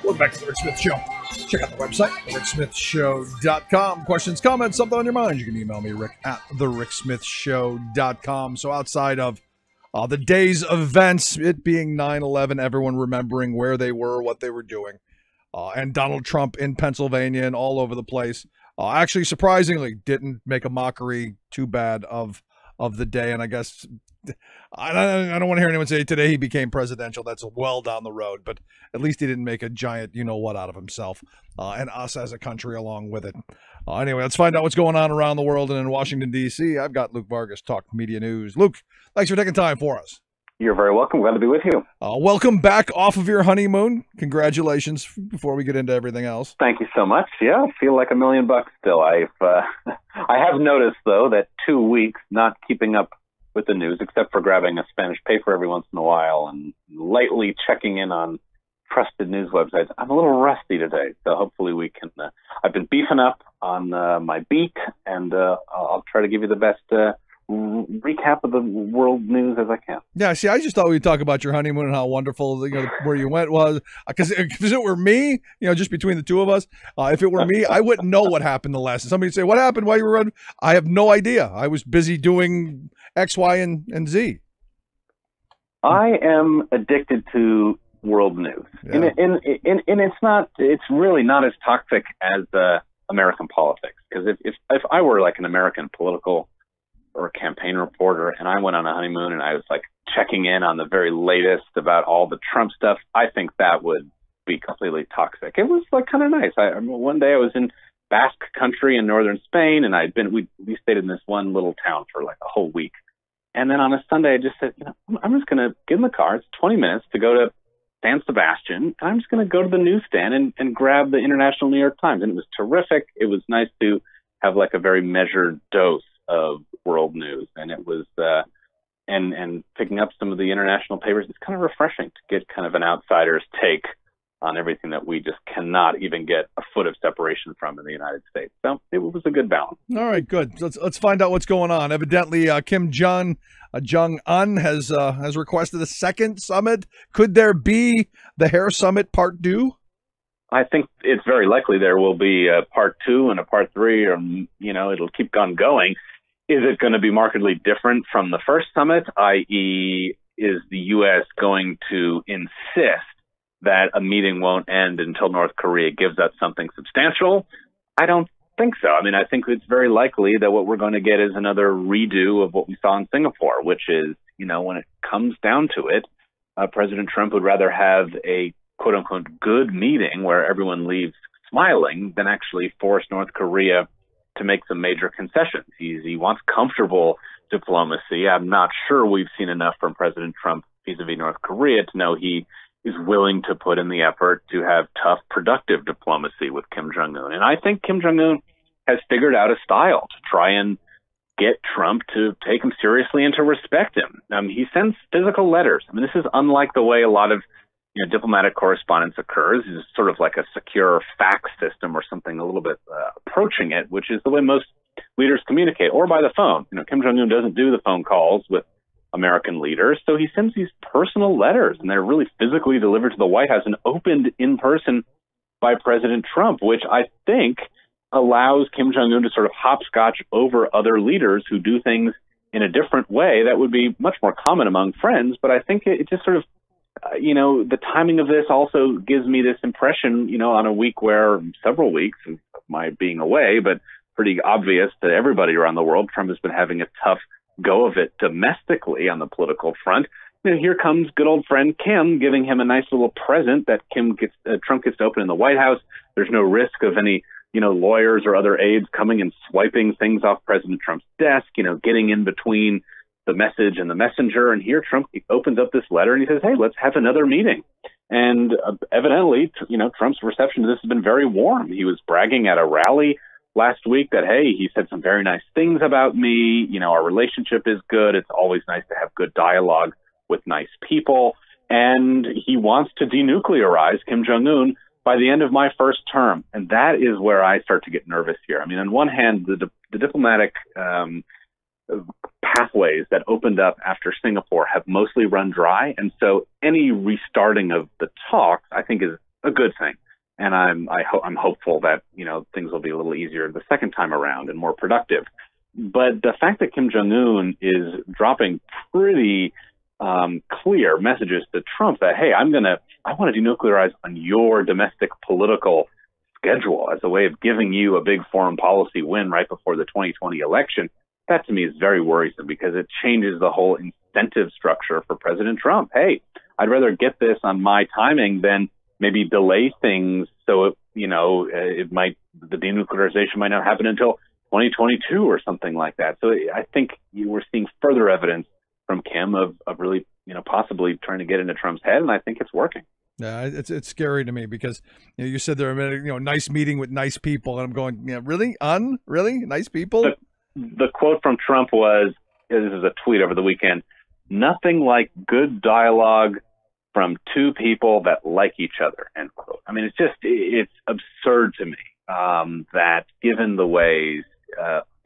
Welcome back to the Rick Smith Show. Check out the website, ricksmithshow.com. Questions, comments, something on your mind, you can email me, rick at thericksmithshow.com. So outside of the day's events, it being 9/11, everyone remembering where they were, what they were doing, and Donald Trump in Pennsylvania and all over the place, actually, surprisingly, didn't make a mockery too bad of the day. And I guess I don't want to hear anyone say today he became presidential. That's well down the road, but at least he didn't make a giant you-know-what out of himself and us as a country along with it. Anyway, let's find out what's going on around the world and in Washington, D.C. I've got Luke Vargas, Talk Media News. Luke, thanks for taking time for us. You're very welcome. Glad to be with you. Welcome back off of your honeymoon. Congratulations before we get into everything else. Thank you so much. Yeah, I feel like $1 million still. I have noticed, though, that 2 weeks not keeping up with the news, except for grabbing a Spanish paper every once in a while and lightly checking in on trusted news websites, I'm a little rusty today. So hopefully we can, I've been beefing up on my beat, and I'll try to give you the best recap of the world news as I can. Yeah, see, I just thought we'd talk about your honeymoon and how wonderful where you went was. Because if it were me, just between the two of us, if it were me, I wouldn't know what happened the last. Somebody would say, "What happened while you were running?" I have no idea. I was busy doing X, Y, and Z. I am addicted to world news, yeah. and it's really not as toxic as American politics. Because if I were like an American political or a campaign reporter and I went on a honeymoon and I was like checking in on the very latest about all the Trump stuff, I think that would be completely toxic. It was like kind of nice. One day I was in Basque country in northern Spain, and we stayed in this one little town for like a whole week. And then on a Sunday, I just said, I'm just going to get in the car. It's 20 minutes to go to San Sebastian, and I'm just going to go to the newsstand and grab the International New York Times. And it was terrific. It was nice to have like a very measured dose of world news. And it was, and picking up some of the international papers, it's kind of refreshing to get kind of an outsider's take on everything that we just cannot even get a foot of separation from in the United States. So it was a good balance. All right, good. Let's find out what's going on. Evidently, Kim Jong Jong-un has requested a second summit. Could there be the hair summit part 2? I think it's very likely there will be a part 2 and a part 3, or, it'll keep on going. Is it going to be markedly different from the first summit, i.e., is the U.S. going to insist that a meeting won't end until North Korea gives us something substantial? I don't think so. I mean, I think it's very likely that what we're going to get is another redo of what we saw in Singapore, which is, when it comes down to it, President Trump would rather have a quote-unquote good meeting where everyone leaves smiling than actually force North Korea to make some major concessions. He wants comfortable diplomacy. I'm not sure we've seen enough from President Trump vis-a-vis North Korea to know he is willing to put in the effort to have tough, productive diplomacy with Kim Jong-un. And I think Kim Jong-un has figured out a style to try and get Trump to take him seriously and to respect him. He sends physical letters. I mean, this is unlike the way a lot of diplomatic correspondence occurs. It's sort of like a secure fax system or something a little bit approaching it, which is the way most leaders communicate, or by the phone. Kim Jong-un doesn't do the phone calls with American leaders, so he sends these personal letters, and they're really physically delivered to the White House and opened in person by President Trump, which I think allows Kim Jong-un to sort of hopscotch over other leaders who do things in a different way that would be much more common among friends. But I think it just sort of the timing of this also gives me this impression, on a week where several weeks of my being away, but pretty obvious to everybody around the world, Trump has been having a tough go of it domestically on the political front. Here comes good old friend Kim giving him a nice little present that Trump gets to open in the White House. There's no risk of any, lawyers or other aides coming and swiping things off President Trump's desk, getting in between the message and the messenger. And here Trump opens up this letter and he says, hey, let's have another meeting. And evidently, Trump's reception to this has been very warm. He was bragging at a rally last week that, hey, he said some very nice things about me. Our relationship is good. It's always nice to have good dialogue with nice people. And he wants to denuclearize Kim Jong-un by the end of my first term. And that is where I start to get nervous here. I mean, on one hand, the diplomatic pathways that opened up after Singapore have mostly run dry. And so any restarting of the talks, I think, is a good thing. And I'm hopeful that, things will be a little easier the second time around and more productive. But the fact that Kim Jong-un is dropping pretty clear messages to Trump that, hey, I want to denuclearize on your domestic political schedule as a way of giving you a big foreign policy win right before the 2020 election, that to me is very worrisome because it changes the whole incentive structure for President Trump. Hey, I'd rather get this on my timing than maybe delay things so the denuclearization might not happen until 2022 or something like that. So I think we're seeing further evidence from Kim of really, possibly trying to get into Trump's head, and I think it's working. Yeah, it's scary to me because you said there were nice meeting with nice people, and I'm going, really nice people. The quote from Trump was, this is a tweet over the weekend, nothing like good dialogue from two people that like each other, end quote. I mean, it's absurd to me that given the ways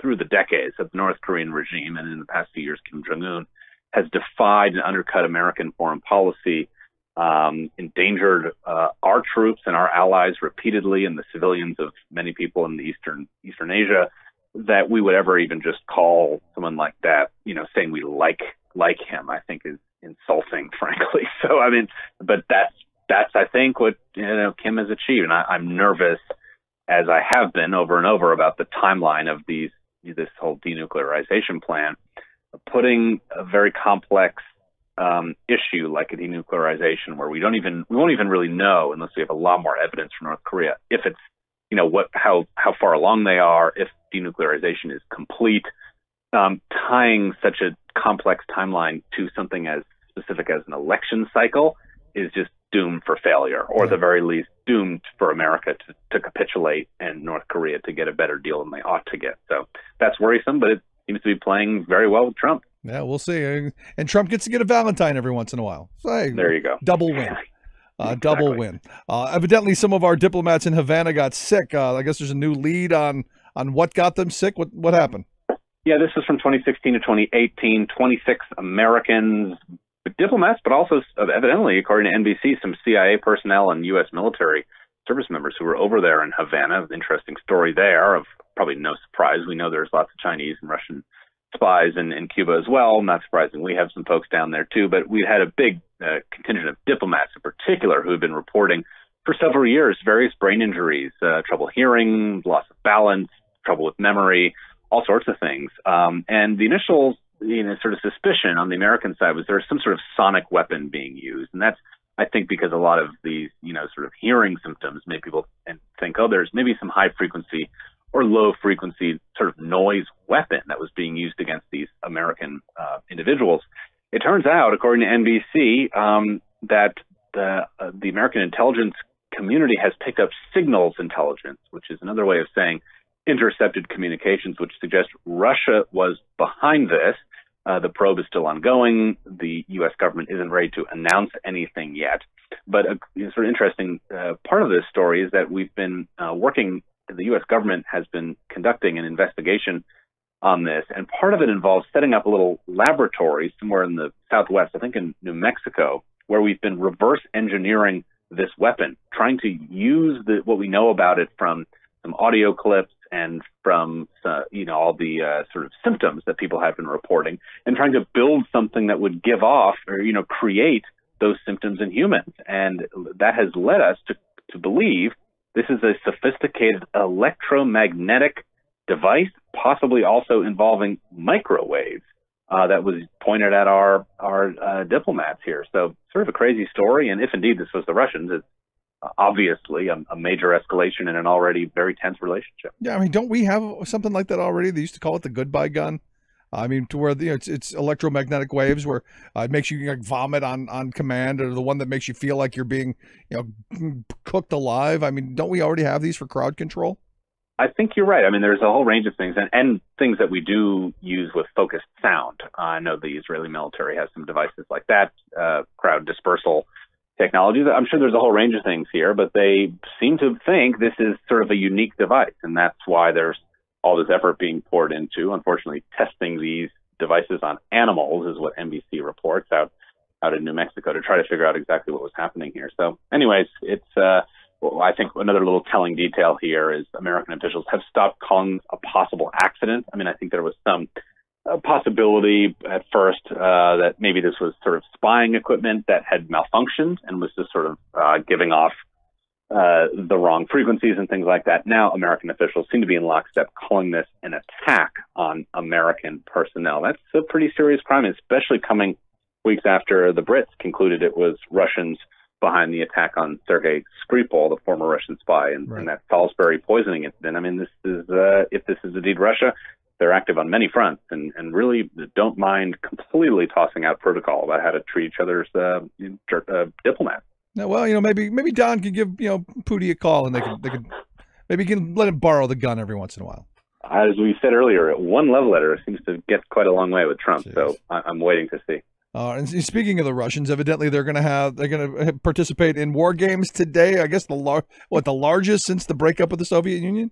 through the decades of the North Korean regime and in the past few years, Kim Jong-un has defied and undercut American foreign policy, endangered our troops and our allies repeatedly and the civilians of many people in the Eastern Asia, that we would ever even just call someone like that, saying we like him, I think is insulting, frankly. So, I mean, but that's I think what Kim has achieved. And I'm nervous, as I have been over and over, about the timeline of this whole denuclearization plan, putting a very complex issue like a denuclearization where we won't even really know unless we have a lot more evidence from North Korea if it's how far along they are, if denuclearization is complete. Tying such a complex timeline to something as specific as an election cycle is just doomed for failure, or at the very least doomed for America to capitulate and North Korea to get a better deal than they ought to get. So that's worrisome, but it seems to be playing very well with Trump. Yeah, we'll see. And Trump gets to get a Valentine every once in a while. So, hey, there you go. Double win. Double win. Evidently, some of our diplomats in Havana got sick. I guess there's a new lead on what got them sick. What happened? Yeah, this was from 2016 to 2018. 26 Americans, diplomats, but also evidently, according to NBC, some CIA personnel and U.S. military service members who were over there in Havana. Interesting story there. Of probably no surprise. We know there's lots of Chinese and Russian spies in Cuba as well. Not surprising. We have some folks down there too, but we had a big contingent of diplomats in particular who have been reporting for several years various brain injuries, trouble hearing, loss of balance, trouble with memory, all sorts of things. And the initial sort of suspicion on the American side was there was some sort of sonic weapon being used. And that's, I think, because a lot of these, sort of hearing symptoms make people think, oh, there's maybe some high frequency or low frequency sort of noise weapon that was being used against these American individuals. It turns out, according to NBC, that the American intelligence community has picked up signals intelligence, which is another way of saying intercepted communications, which suggests Russia was behind this. The probe is still ongoing. The U.S. government isn't ready to announce anything yet. But a sort of interesting part of this story is that we've been working, the U.S. government has been conducting an investigation on this, and part of it involves setting up a little laboratory somewhere in the Southwest, I think in New Mexico, where we've been reverse engineering this weapon, trying to use what we know about it from some audio clips and from all the sort of symptoms that people have been reporting, and trying to build something that would give off or create those symptoms in humans. And that has led us to believe this is a sophisticated electromagnetic device, possibly also involving microwaves, that was pointed at our diplomats here. So sort of a crazy story. And if indeed this was the Russians, it's obviously a major escalation in an already very tense relationship. Yeah, I mean, don't we have something like that already? They used to call it the goodbye gun. I mean, to where it's electromagnetic waves where it makes you vomit on command, or the one that makes you feel like you're being cooked alive. I mean, don't we already have these for crowd control? I think you're right. I mean, there's a whole range of things and things that we do use with focused sound. I know the Israeli military has some devices like that, crowd dispersal technologies. I'm sure there's a whole range of things here, but they seem to think this is sort of a unique device, and that's why there's all this effort being poured into, unfortunately, testing these devices on animals is what NBC reports out in New Mexico to try to figure out exactly what was happening here. So anyways, it's I think another little telling detail here is American officials have stopped calling a possible accident. I mean, I think there was some possibility at first that maybe this was sort of spying equipment that had malfunctioned and was just sort of giving off the wrong frequencies and things like that. Now, American officials seem to be in lockstep calling this an attack on American personnel. That's a pretty serious crime, especially coming weeks after the Brits concluded it was Russians behind the attack on Sergei Skripal, the former Russian spy, and that Salisbury poisoning incident. I mean, this is if this is indeed Russia, they're active on many fronts and really don't mind completely tossing out protocol about how to treat each other's diplomats. Now, well, maybe Don could give Pooty a call, and they could maybe can let him borrow the gun every once in a while. As we said earlier, one love letter seems to get quite a long way with Trump. Jeez. So I'm waiting to see. And speaking of the Russians, evidently they're going to participate in war games today. I guess the largest since the breakup of the Soviet Union.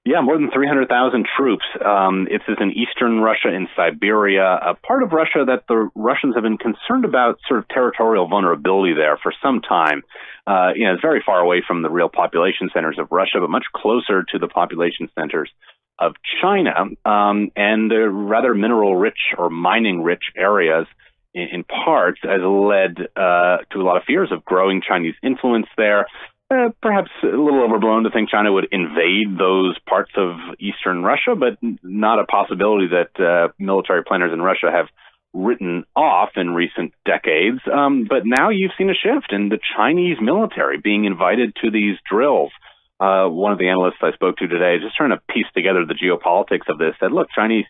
Yeah, more than 300,000 troops. It's in eastern Russia, in Siberia, a part of Russia that the Russians have been concerned about sort of territorial vulnerability there for some time. It's very far away from the real population centers of Russia, but much closer to the population centers of China, and rather mineral-rich or mining-rich areas in parts has led to a lot of fears of growing Chinese influence there. Perhaps a little overblown to think China would invade those parts of eastern Russia, but not a possibility that military planners in Russia have written off in recent decades. But now you've seen a shift in the Chinese military being invited to these drills. One of the analysts I spoke to today, just trying to piece together the geopolitics of this, said, look, Chinese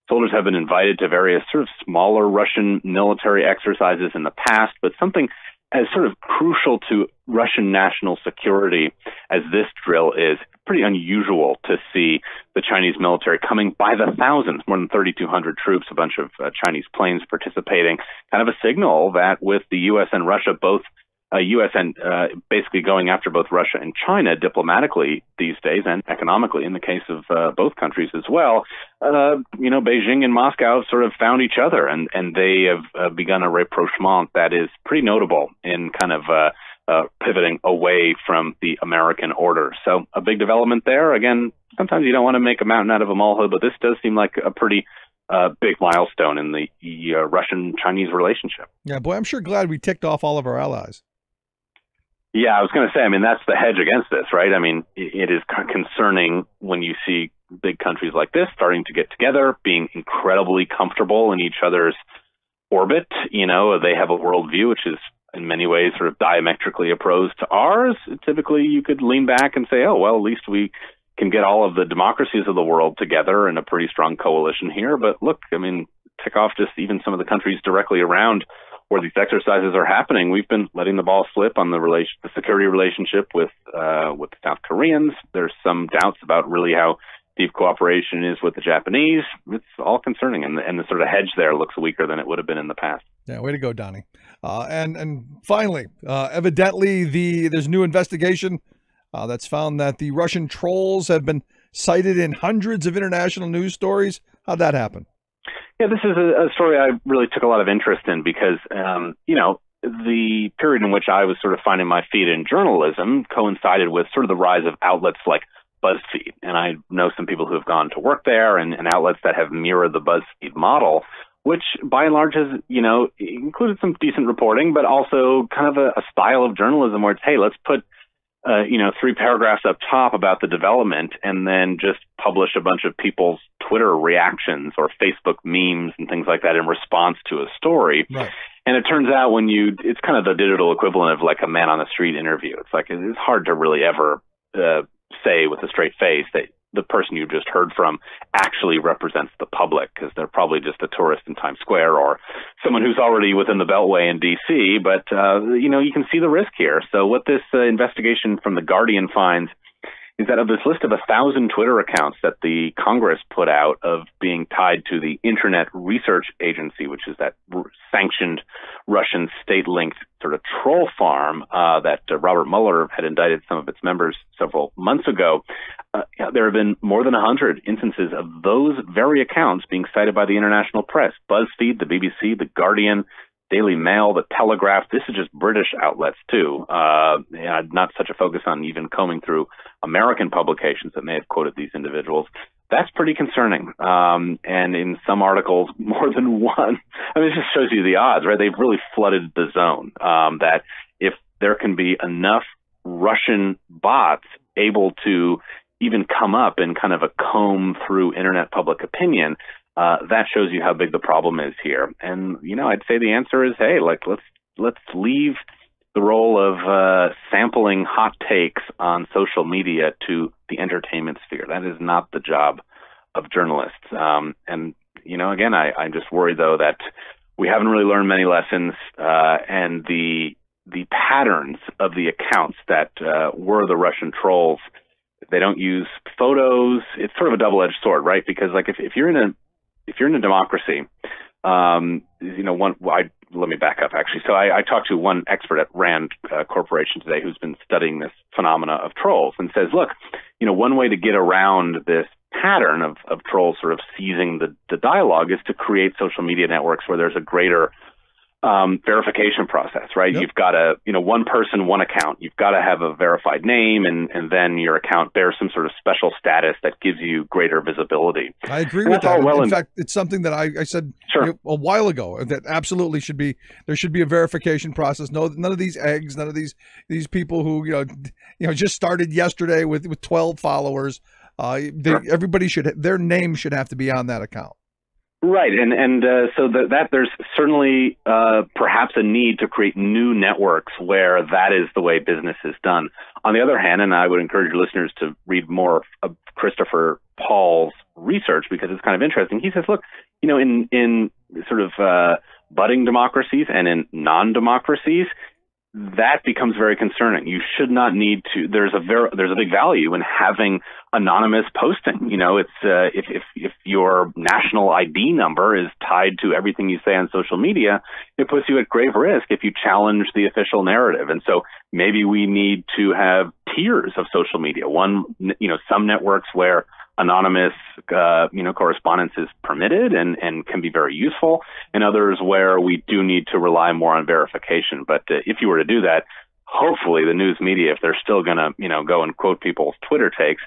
soldiers have been invited to various sort of smaller Russian military exercises in the past, but something as sort of crucial to Russian national security as this drill is pretty unusual to see the Chinese military coming by the thousands, more than 3,200 troops, a bunch of Chinese planes participating, kind of a signal that with the U.S. and Russia both U.S. and basically going after both Russia and China diplomatically these days and economically in the case of both countries as well. Beijing and Moscow have sort of found each other, and they have begun a rapprochement that is pretty notable in kind of pivoting away from the American order. So a big development there. Again, sometimes you don't want to make a mountain out of a molehill, but this does seem like a pretty big milestone in the Russian-Chinese relationship. Yeah, boy, I'm sure glad we ticked off all of our allies. Yeah, I was going to say, I mean, that's the hedge against this, right? I mean, it is concerning when you see big countries like this starting to get together, being incredibly comfortable in each other's orbit. They have a worldview which is in many ways sort of diametrically opposed to ours. Typically, you could lean back and say, oh, well, at least we can get all of the democracies of the world together in a pretty strong coalition here. But look, I mean, tick off just even some of the countries directly around where these exercises are happening. We've been letting the ball slip on the security relationship with the South Koreans. There's some doubts about really how deep cooperation is with the Japanese. It's all concerning, and the sort of hedge there looks weaker than it would have been in the past. Yeah, way to go, Donnie. And finally, evidently there's a new investigation that's found that the Russian trolls have been cited in hundreds of international news stories. How'd that happen? Yeah, this is a story I really took a lot of interest in because, the period in which I was sort of finding my feet in journalism coincided with sort of the rise of outlets like BuzzFeed. And I know some people who have gone to work there and outlets that have mirrored the BuzzFeed model, which by and large has, included some decent reporting, but also kind of a style of journalism where it's, hey, let's put 3 paragraphs up top about the development and then just publish a bunch of people's Twitter reactions or Facebook memes and things like that in response to a story. Right. And it turns out it's kind of the digital equivalent of like a man on the street interview. It's like, it's hard to really ever say with a straight face that the person you just heard from actually represents the public, because they're probably just a tourist in Times Square or someone who's already within the Beltway in D.C. But, you can see the risk here. So what this investigation from The Guardian finds is that of this list of 1,000 Twitter accounts that the Congress put out of being tied to the Internet Research Agency, which is that sanctioned Russian state-linked sort of troll farm that Robert Mueller had indicted some of its members several months ago, there have been more than 100 instances of those very accounts being cited by the international press. BuzzFeed, the BBC, The Guardian, Daily Mail, The Telegraph. This is just British outlets, too. Not such a focus on even combing through American publications that may have quoted these individuals. That's pretty concerning. And in some articles, more than one. I mean, it just shows you the odds, right? They've really flooded the zone. That if there can be enough Russian bots able to even come up and kind of a comb through internet public opinion, that shows you how big the problem is here. And, I'd say the answer is, hey, let's leave the role of sampling hot takes on social media to the entertainment sphere. That is not the job of journalists. Again, I just worry, though, that we haven't really learned many lessons, and the patterns of the accounts that were the Russian trolls, they don't use photos. It's sort of a double-edged sword, right? Because if you're in a democracy, let me back up, actually. So I talked to one expert at Rand Corporation today who's been studying this phenomena of trolls and says, look, one way to get around this pattern of trolls sort of seizing the dialogue is to create social media networks where there's a greater verification process, right? Yep. You've got one person, one account. You've got to have a verified name, and then your account bears some sort of special status that gives you greater visibility. I agree with that. In fact, it's something that I said a while ago that absolutely there should be a verification process. No, none of these eggs, none of these people who just started yesterday with 12 followers. Everybody their name should have to be on that account. Right, and so that there's certainly perhaps a need to create new networks where that is the way business is done. On the other hand, and I would encourage your listeners to read more of Christopher Paul's research because it's kind of interesting. He says, look, in sort of budding democracies and in non-democracies, that becomes very concerning. You should not need to. There's a big value in having anonymous posting. You know, it's if your national ID number is tied to everything you say on social media, it puts you at grave risk if you challenge the official narrative. And so maybe we need to have tiers of social media. One, you know, some networks where anonymous, correspondence is permitted and can be very useful, and others where we do need to rely more on verification. But if you were to do that, hopefully the news media, if they're still going to, go and quote people's Twitter takes,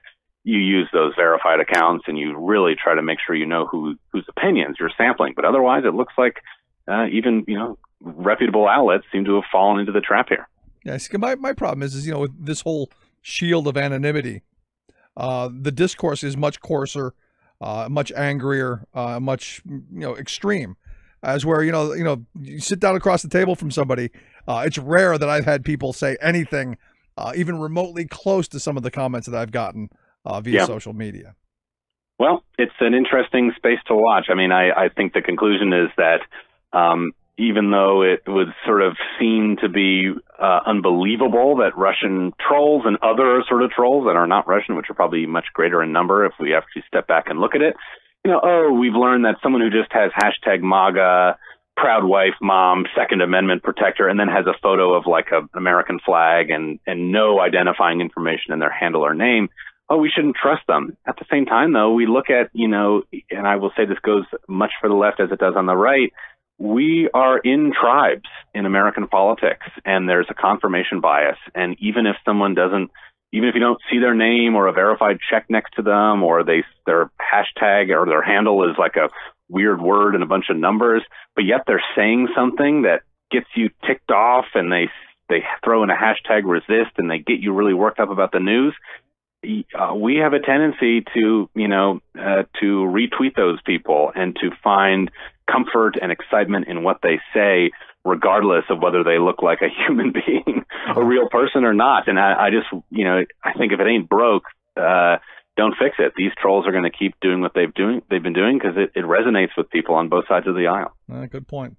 you use those verified accounts and you really try to make sure you know whose opinions you're sampling. But otherwise, it looks like even reputable outlets seem to have fallen into the trap here. Yeah, see, my problem is with this whole shield of anonymity. The discourse is much coarser, much angrier, much extreme. As where you sit down across the table from somebody, it's rare that I've had people say anything even remotely close to some of the comments that I've gotten via social media. Well, it's an interesting space to watch. I mean, I think the conclusion is that even though it would sort of seem to be unbelievable that Russian trolls and other sort of trolls that are not Russian, which are probably much greater in number if we actually step back and look at it, we've learned that someone who just has hashtag MAGA, proud wife, mom, Second Amendment protector, and then has a photo of like an American flag and no identifying information in their handle or name, we shouldn't trust them. At the same time, though, we look at, and I will say this goes much for the left as it does on the right, we are in tribes in American politics, and there's a confirmation bias. And even if someone even if you don't see their name or a verified check next to them, or their hashtag or their handle is like a weird word and a bunch of numbers, but yet they're saying something that gets you ticked off, and they throw in a hashtag resist, and they get you really worked up about the news, we have a tendency to retweet those people and to find comfort and excitement in what they say, regardless of whether they look like a human being, a real person or not. And I just, I think if it ain't broke, don't fix it. These trolls are going to keep doing what they've been doing because it resonates with people on both sides of the aisle. Good point.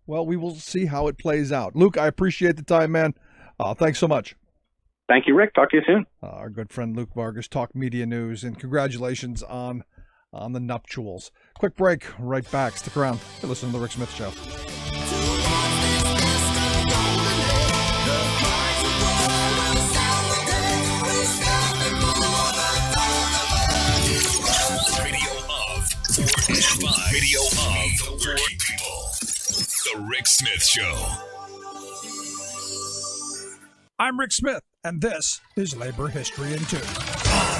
Well, we will see how it plays out. Luke, I appreciate the time, man. Thanks so much. Thank you, Rick. Talk to you soon. Our good friend Luke Vargas, Talk Media News, and congratulations on the nuptials. Quick break, right back. Stick around. You're listening to The Rick Smith Show. Radio of the working people. The Rick Smith Show. I'm Rick Smith, and this is Labor History in 2.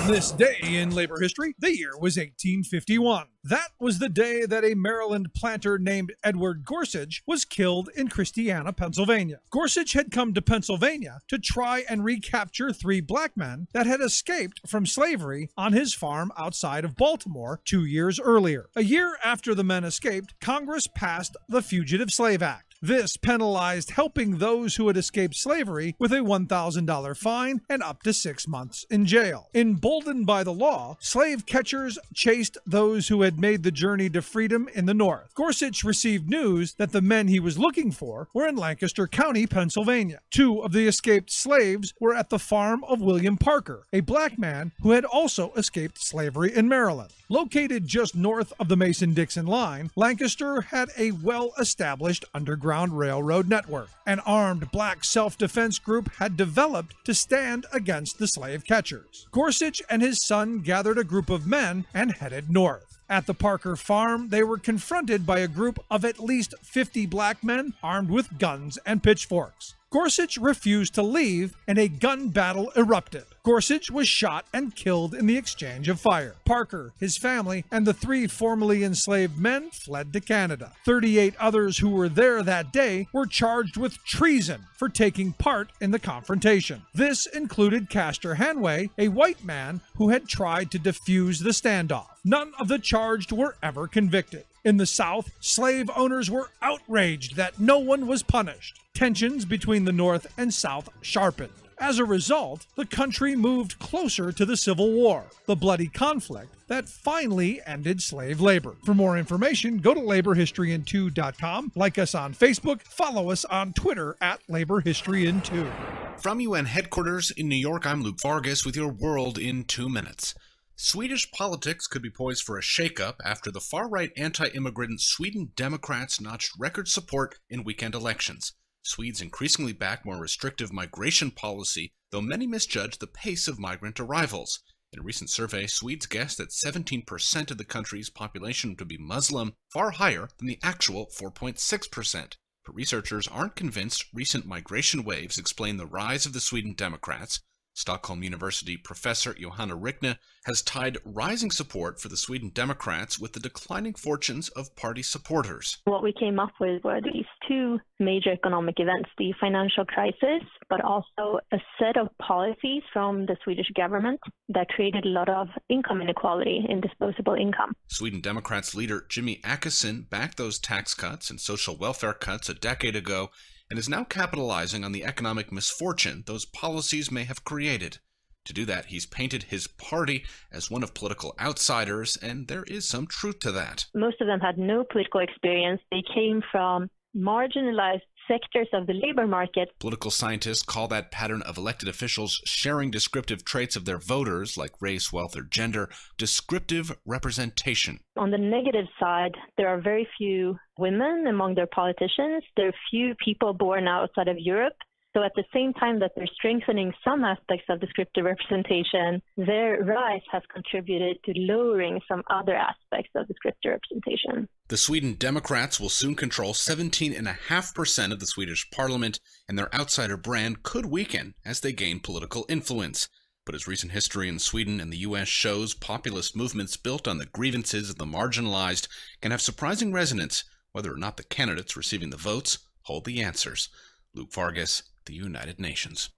On this day in labor history, the year was 1851. That was the day that a Maryland planter named Edward Gorsuch was killed in Christiana, Pennsylvania. Gorsuch had come to Pennsylvania to try and recapture 3 black men that had escaped from slavery on his farm outside of Baltimore 2 years earlier. A year after the men escaped, Congress passed the Fugitive Slave Act. This penalized helping those who had escaped slavery with a $1,000 fine and up to 6 months in jail. Emboldened by the law, slave catchers chased those who had made the journey to freedom in the North. Gorsuch received news that the men he was looking for were in Lancaster County, Pennsylvania. 2 of the escaped slaves were at the farm of William Parker, a black man who had also escaped slavery in Maryland. Located just north of the Mason-Dixon line, Lancaster had a well-established underground railroad network. An armed black self-defense group had developed to stand against the slave catchers. Gorsuch and his son gathered a group of men and headed north. At the Parker farm, they were confronted by a group of at least 50 black men armed with guns and pitchforks. Gorsuch refused to leave, and a gun battle erupted. Gorsuch was shot and killed in the exchange of fire. Parker, his family, and the 3 formerly enslaved men fled to Canada. 38 others who were there that day were charged with treason for taking part in the confrontation. This included Castor Hanway, a white man who had tried to defuse the standoff. None of the charged were ever convicted. In the South, slave owners were outraged that no one was punished. Tensions between the North and South sharpened. As a result, the country moved closer to the Civil War, the bloody conflict that finally ended slave labor. For more information, go to laborhistoryin2.com, like us on Facebook, follow us on Twitter at laborhistoryin2. From UN headquarters in New York, I'm Luke Vargas with your World in 2 Minutes. Swedish politics could be poised for a shakeup after the far-right anti-immigrant Sweden Democrats notched record support in weekend elections. Swedes increasingly back more restrictive migration policy, though many misjudge the pace of migrant arrivals. In a recent survey, Swedes guessed that 17% of the country's population to be Muslim, far higher than the actual 4.6%. But researchers aren't convinced recent migration waves explain the rise of the Sweden Democrats. Stockholm University professor Johanna Rickne has tied rising support for the Sweden Democrats with the declining fortunes of party supporters. What we came up with were these two major economic events, the financial crisis, but also a set of policies from the Swedish government that created a lot of income inequality in disposable income. Sweden Democrats leader Jimmy Åkesson backed those tax cuts and social welfare cuts a decade ago and is now capitalizing on the economic misfortune those policies may have created. To do that, he's painted his party as one of political outsiders, and there is some truth to that. Most of them had no political experience. They came from marginalized sectors of the labor market. Political scientists call that pattern of elected officials sharing descriptive traits of their voters, like race, wealth, or gender, descriptive representation. On the negative side, there are very few women among their politicians. There are few people born outside of Europe. So at the same time that they're strengthening some aspects of descriptive representation, their rise has contributed to lowering some other aspects of descriptive representation. The Sweden Democrats will soon control 17.5% of the Swedish parliament, and their outsider brand could weaken as they gain political influence. But as recent history in Sweden and the U.S. shows, populist movements built on the grievances of the marginalized can have surprising resonance, whether or not the candidates receiving the votes hold the answers. Luke Vargas, the United Nations.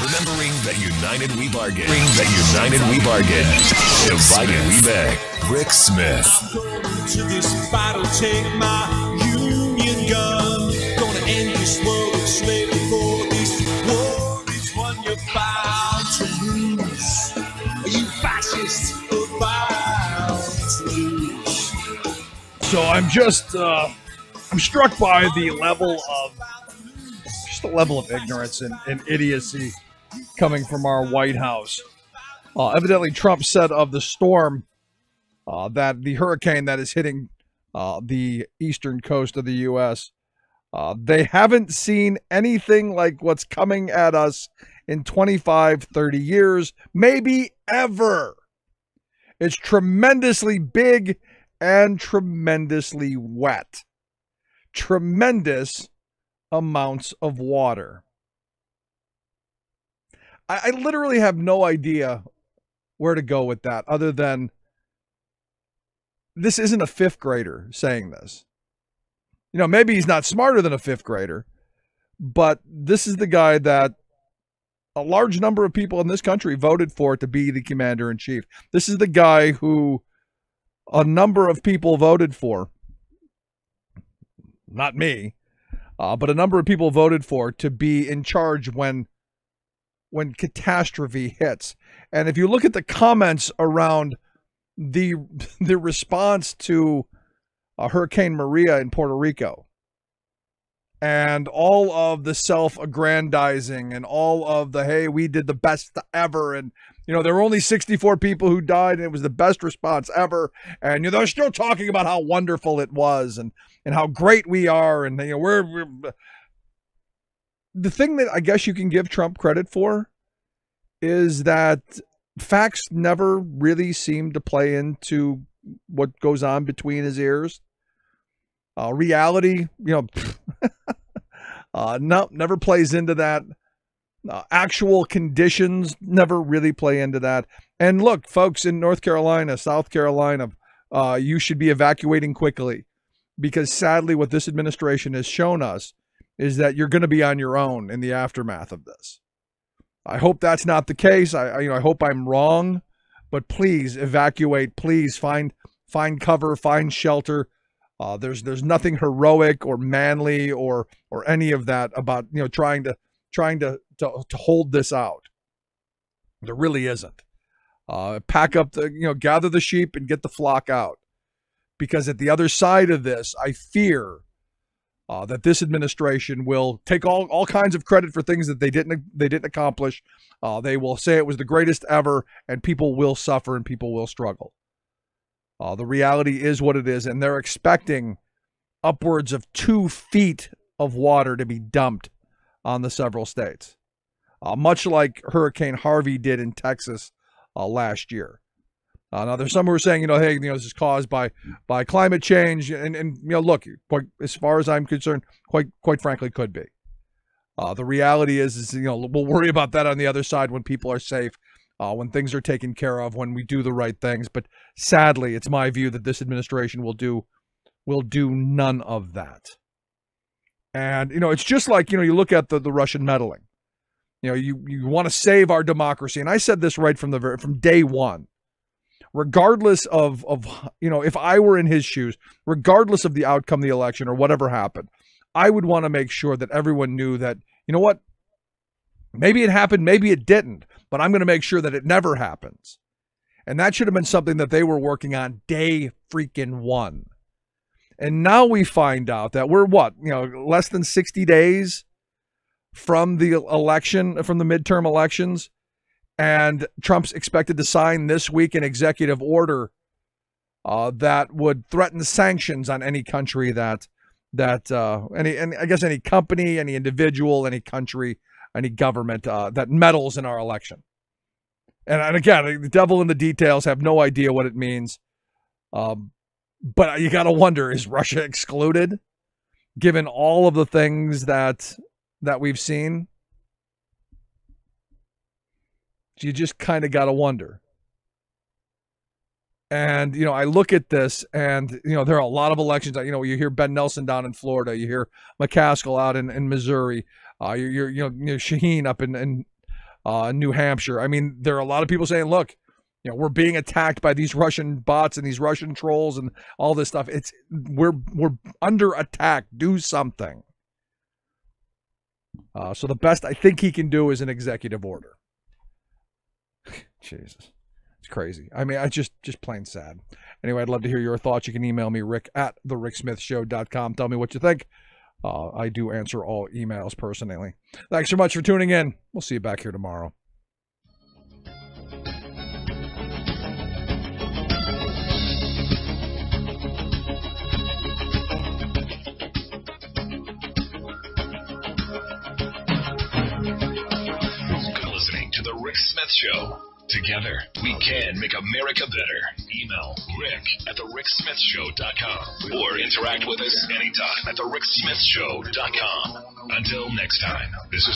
Remembering that united we bargain. Divided we beg. Rick Smith. I'm going to this battle, take my Union gun. Gonna end this world of slavery, for this war is one you're bound to lose. You fascists are bound to lose. So I'm struck by the level of ignorance and idiocy coming from our White House. Evidently, Trump said of the storm, that the hurricane that is hitting the eastern coast of the U.S., they haven't seen anything like what's coming at us in 25, 30 years, maybe ever. It's tremendously big and tremendously wet. Tremendous amounts of water. I literally have no idea where to go with that other than this isn't a fifth grader saying this. You know, maybe he's not smarter than a fifth grader, but this is the guy that a large number of people in this country voted for to be the commander-in-chief. This is the guy who a number of people voted for. Not me. But a number of people voted for to be in charge when catastrophe hits. And if you look at the comments around the response to Hurricane Maria in Puerto Rico, and all of the self-aggrandizing and all of the, hey, we did the best ever, and there were only 64 people who died, and it was the best response ever, and they're still talking about how wonderful it was and how great we are, and we're the thing that I guess you can give Trump credit for is that facts never really seem to play into what goes on between his ears. Reality, no, never plays into that. Actual conditions never really play into that. And look, folks in North Carolina, South Carolina, you should be evacuating quickly, because sadly what this administration has shown us is that you're going to be on your own in the aftermath of this. I hope that's not the case. I hope I'm wrong, but please evacuate. Please find cover, find shelter. There's nothing heroic or manly or any of that about trying to trying to hold this out. There really isn't. Pack up gather the sheep and get the flock out. Because at the other side of this, I fear that this administration will take all kinds of credit for things that they didn't accomplish. They will say it was the greatest ever, and people will suffer and people will struggle. The reality is what it is, and they're expecting upwards of 2 feet of water to be dumped on the several states, much like Hurricane Harvey did in Texas last year. Now, there's some who are saying, hey, this is caused by climate change, and look, as far as I'm concerned, quite frankly, could be. The reality is we'll worry about that on the other side when people are safe, when things are taken care of, when we do the right things. But sadly, it's my view that this administration will do none of that. And it's just like you look at the Russian meddling. You want to save our democracy, and I said this right from day one. Regardless of if I were in his shoes, regardless of the outcome of the election or whatever happened, I would want to make sure that everyone knew that, what, maybe it happened, maybe it didn't, but I'm going to make sure that it never happens. And that should have been something that they were working on day freaking one. And now we find out that we're less than 60 days from the election, from the midterm elections. And Trump's expected to sign this week an executive order that would threaten sanctions on any country any company, any individual, any country, any government that meddles in our election. And again, the devil in the details, have no idea what it means. But you got to wonder, is Russia excluded, given all of the things that we've seen? You just kind of got to wonder. And, I look at this and, there are a lot of elections. You hear Ben Nelson down in Florida. You hear McCaskill out in Missouri. You hear Shaheen up in New Hampshire. I mean, there are a lot of people saying, look, we're being attacked by these Russian bots and these Russian trolls and all this stuff. We're under attack. Do something. So the best I think he can do is an executive order. Jesus, it's crazy. I mean, I just plain sad. Anyway, I'd love to hear your thoughts. You can email me, rick@thericksmithshow.com. Tell me what you think. I do answer all emails personally. Thanks so much for tuning in. We'll see you back here tomorrow. You're listening to The Rick Smith Show. Together, we can make America better. Email rick@thericksmithshow.com or interact with us anytime at thericksmithshow.com. Until next time, this is